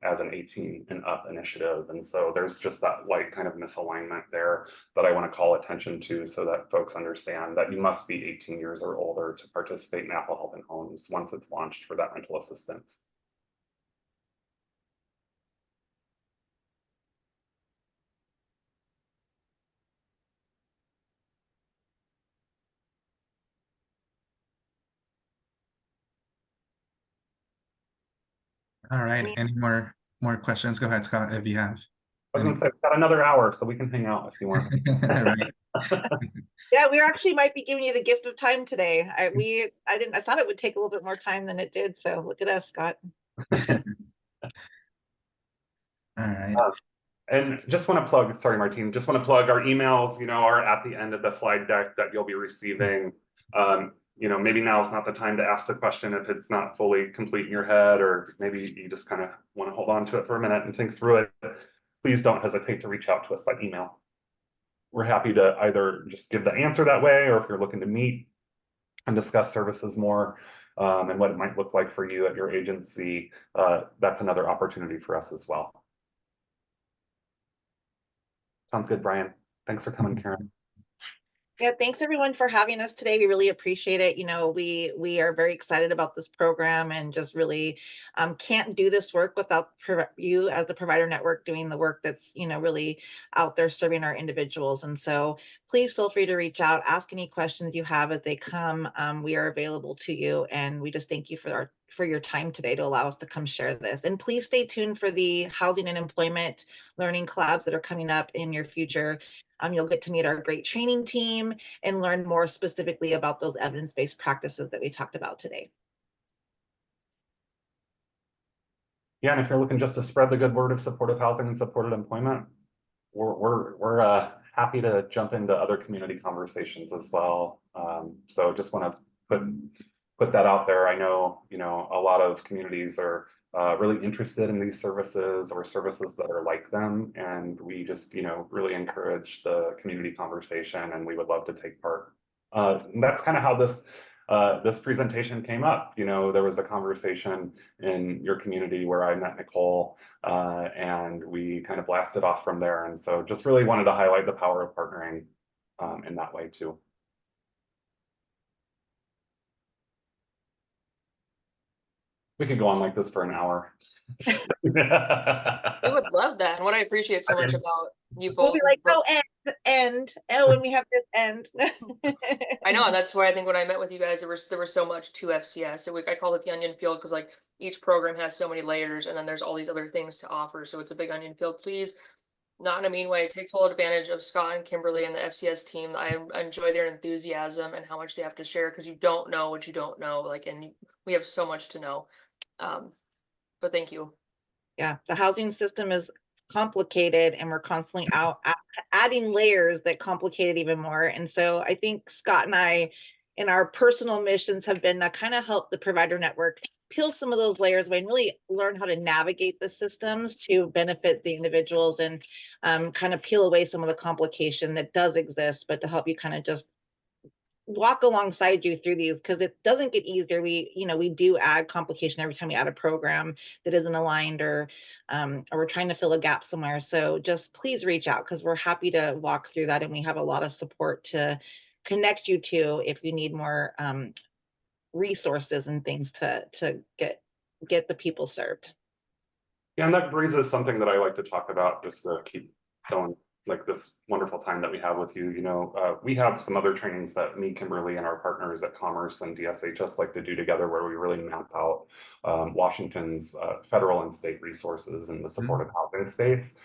as an 18 and up initiative, and so there's just that like kind of misalignment there that I want to call attention to, so that folks understand that you must be 18 years or older to participate in Apple Health and Homes once it's launched for that rental assistance. All right, any more questions? Go ahead, Scott, if you have. I was going to say, we've got another hour, so we can hang out if you want. Right. Yeah, we actually might be giving you the gift of time today. I thought it would take a little bit more time than it did. So look at us, Scott. All right. And just want to plug, sorry, Martine, just want to plug our emails, you know, are at the end of the slide deck that you'll be receiving. You know, maybe now is not the time to ask the question if it's not fully complete in your head, or maybe you just kind of want to hold on to it for a minute and think through it. Please don't hesitate to reach out to us by email. We're happy to either just give the answer that way, or if you're looking to meet and discuss services more and what it might look like for you at your agency, that's another opportunity for us as well. Sounds good, Brian. Thanks for coming, Karen. Yeah, thanks everyone for having us today. We really appreciate it. You know, we are very excited about this program, and just really can't do this work without you as the provider network doing the work that's, you know, really out there serving our individuals. And so please feel free to reach out, ask any questions you have as they come. We are available to you, and we just thank you for your time today to allow us to come share this. And please stay tuned for the housing and employment learning collabs that are coming up in your future. You'll get to meet our great training team and learn more specifically about those evidence-based practices that we talked about today. Yeah, and if you're looking just to spread the good word of supportive housing and supported employment, we're happy to jump into other community conversations as well. So just want to put that out there. I know, you know, a lot of communities are really interested in these services or services that are like them, and we just, you know, really encourage the community conversation, and we would love to take part. And that's kind of how this presentation came up. You know, there was a conversation in your community where I met Nicole, and we kind of blasted off from there. And so just really wanted to highlight the power of partnering in that way too. We could go on like this for an hour. We would love that. And what I appreciate so much about you both. We'll be like, oh, end. Oh, and we have this end. I know, and that's why I think when I met with you guys, there was so much to FCS. So I called it the onion field, because like each program has so many layers, and then there's all these other things to offer. So it's a big onion field. Please, not in a mean way, take full advantage of Scott and Kimberly and the FCS team. I enjoy their enthusiasm and how much they have to share, because you don't know what you don't know. Like, and we have so much to know. But thank you. Yeah, the housing system is complicated, and we're constantly adding layers that complicate it even more. And so I think Scott and I, in our personal missions, have been to kind of help the provider network peel some of those layers away and really learn how to navigate the systems to benefit the individuals, and kind of peel away some of the complication that does exist, but to help you kind of just walk alongside you through these, because it doesn't get easier. We do add complication every time we add a program that isn't aligned, or we're trying to fill a gap somewhere. So just please reach out, because we're happy to walk through that, and we have a lot of support to connect you to if you need more resources and things to get the people served. Yeah, and that brings us something that I like to talk about, just to keep going like this wonderful time that we have with you. We have some other trainings that me, Kimberly, and our partners at Commerce and DSHS like to do together, where we really map out Washington's federal and state resources in the supportive housing space.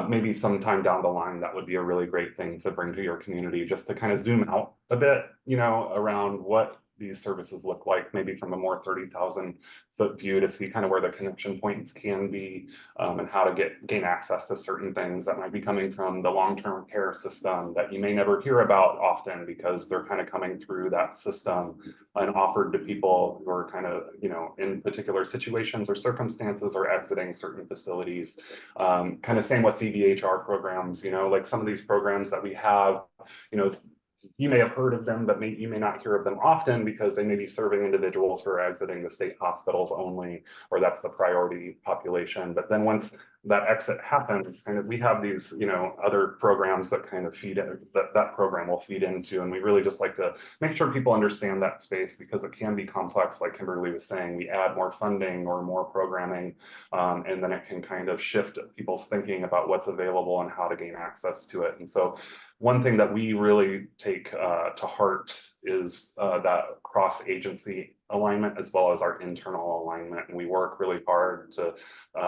Maybe sometime down the line, that would be a really great thing to bring to your community, just to kind of zoom out a bit, around what these services look like, maybe from a more 30,000-foot view, to see kind of where the connection points can be, and how to gain access to certain things that might be coming from the long-term care system that you may never hear about often, because they're kind of coming through that system and offered to people who are kind of, in particular situations or circumstances, or exiting certain facilities. Kind of same with DBHR programs, like some of these programs that we have, you may have heard of them, but you may not hear of them often, because they may be serving individuals who are exiting the state hospitals only, or that's the priority population. But then once that exit happens, kind of, we have these, other programs that kind of feed it, that program will feed into. And we really just like to make sure people understand that space, because it can be complex. Like Kimberly was saying, we add more funding or more programming, and then it can kind of shift people's thinking about what's available and how to gain access to it. And so one thing that we really take to heart is that cross-agency alignment, as well as our internal alignment. And we work really hard to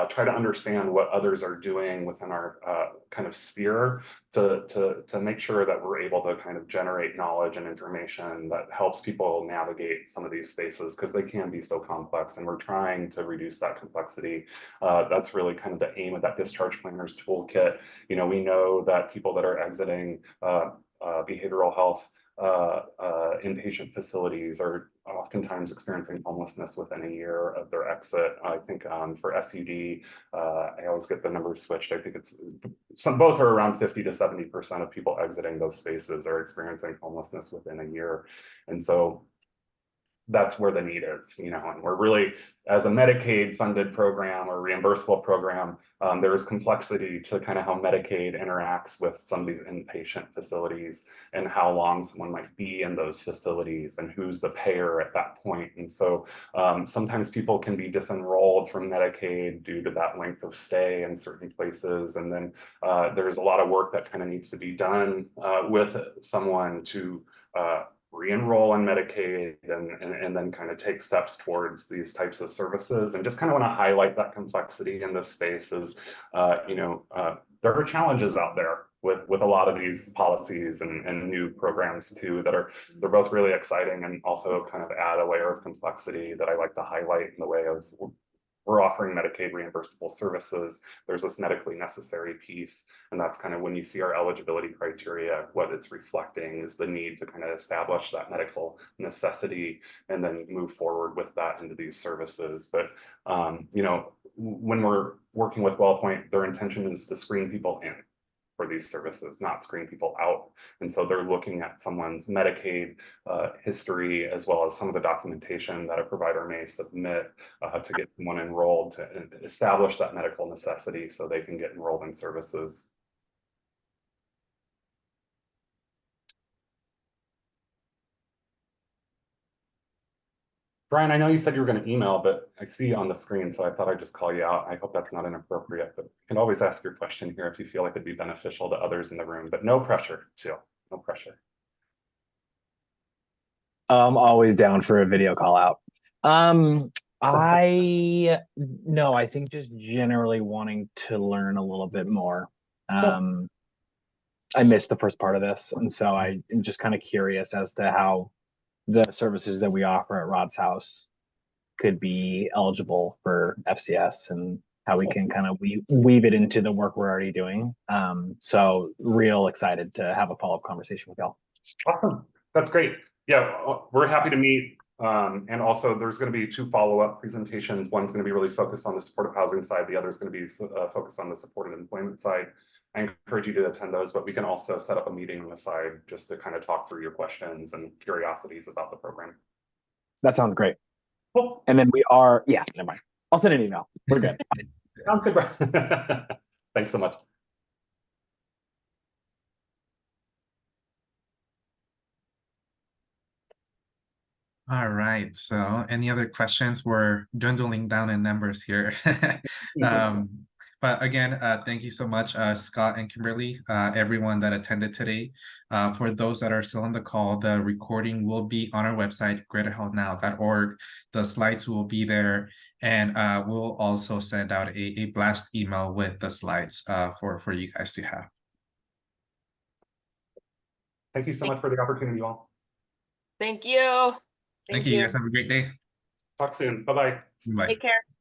try to understand what others are doing within our kind of sphere, to make sure that we're able to kind of generate knowledge and information that helps people navigate some of these spaces, because they can be so complex, and we're trying to reduce that complexity. That's really kind of the aim of that Discharge Planners Toolkit. We know that people that are exiting behavioral health inpatient facilities are oftentimes experiencing homelessness within a year of their exit. I think for SUD, I always get the numbers switched. I think both are around 50 to 70% of people exiting those spaces are experiencing homelessness within a year. And so that's where the need is, and we're really, as a Medicaid funded program or reimbursable program, there is complexity to kind of how Medicaid interacts with some of these inpatient facilities, and how long someone might be in those facilities, and who's the payer at that point. And so sometimes people can be disenrolled from Medicaid due to that length of stay in certain places. And then there's a lot of work that kind of needs to be done with someone to re-enroll in Medicaid, and then kind of take steps towards these types of services. And just kind of want to highlight that complexity in this space is, there are challenges out there with a lot of these policies and new programs too, they're both really exciting, and also kind of add a layer of complexity that I like to highlight in the way of, we're offering Medicaid reimbursable services. There's this medically necessary piece, and that's kind of when you see our eligibility criteria, what it's reflecting is the need to kind of establish that medical necessity, and then move forward with that into these services. But when we're working with WellPoint, their intention is to screen people in for these services, not screen people out. And so they're looking at someone's Medicaid history, as well as some of the documentation that a provider may submit to get someone enrolled, to establish that medical necessity so they can get enrolled in services. Brian, I know you said you were going to email, but I see you on the screen, so I thought I'd just call you out. I hope that's not inappropriate, but you can always ask your question here if you feel like it'd be beneficial to others in the room, but no pressure, Jill, no pressure. I'm always down for a video call out. I think just generally wanting to learn a little bit more. I missed the first part of this, and so I'm just kind of curious as to how the services that we offer at Rod's House could be eligible for FCS, and how we can kind of weave it into the work we're already doing. So real excited to have a follow-up conversation with y'all. Awesome, that's great. Yeah, we're happy to meet. And also there's going to be 2 follow-up presentations. One's going to be really focused on the supportive housing side. The other is going to be focused on the supported employment side. I encourage you to attend those, but we can also set up a meeting on the side just to kind of talk through your questions and curiosities about the program. That sounds great. Cool. And then never mind. I'll send an email. We're good. Sounds good, bro. Thanks so much. All right, so any other questions? We're dwindling down in numbers here. But again, thank you so much, Scott and Kimberly, everyone that attended today. For those that are still on the call, the recording will be on our website, greaterhealthnow.org. The slides will be there, and we'll also send out a blast email with the slides for you guys to have. Thank you so much for the opportunity, all. Thank you. Thank you. You guys have a great day. Talk soon. Bye-bye. Bye. Take care.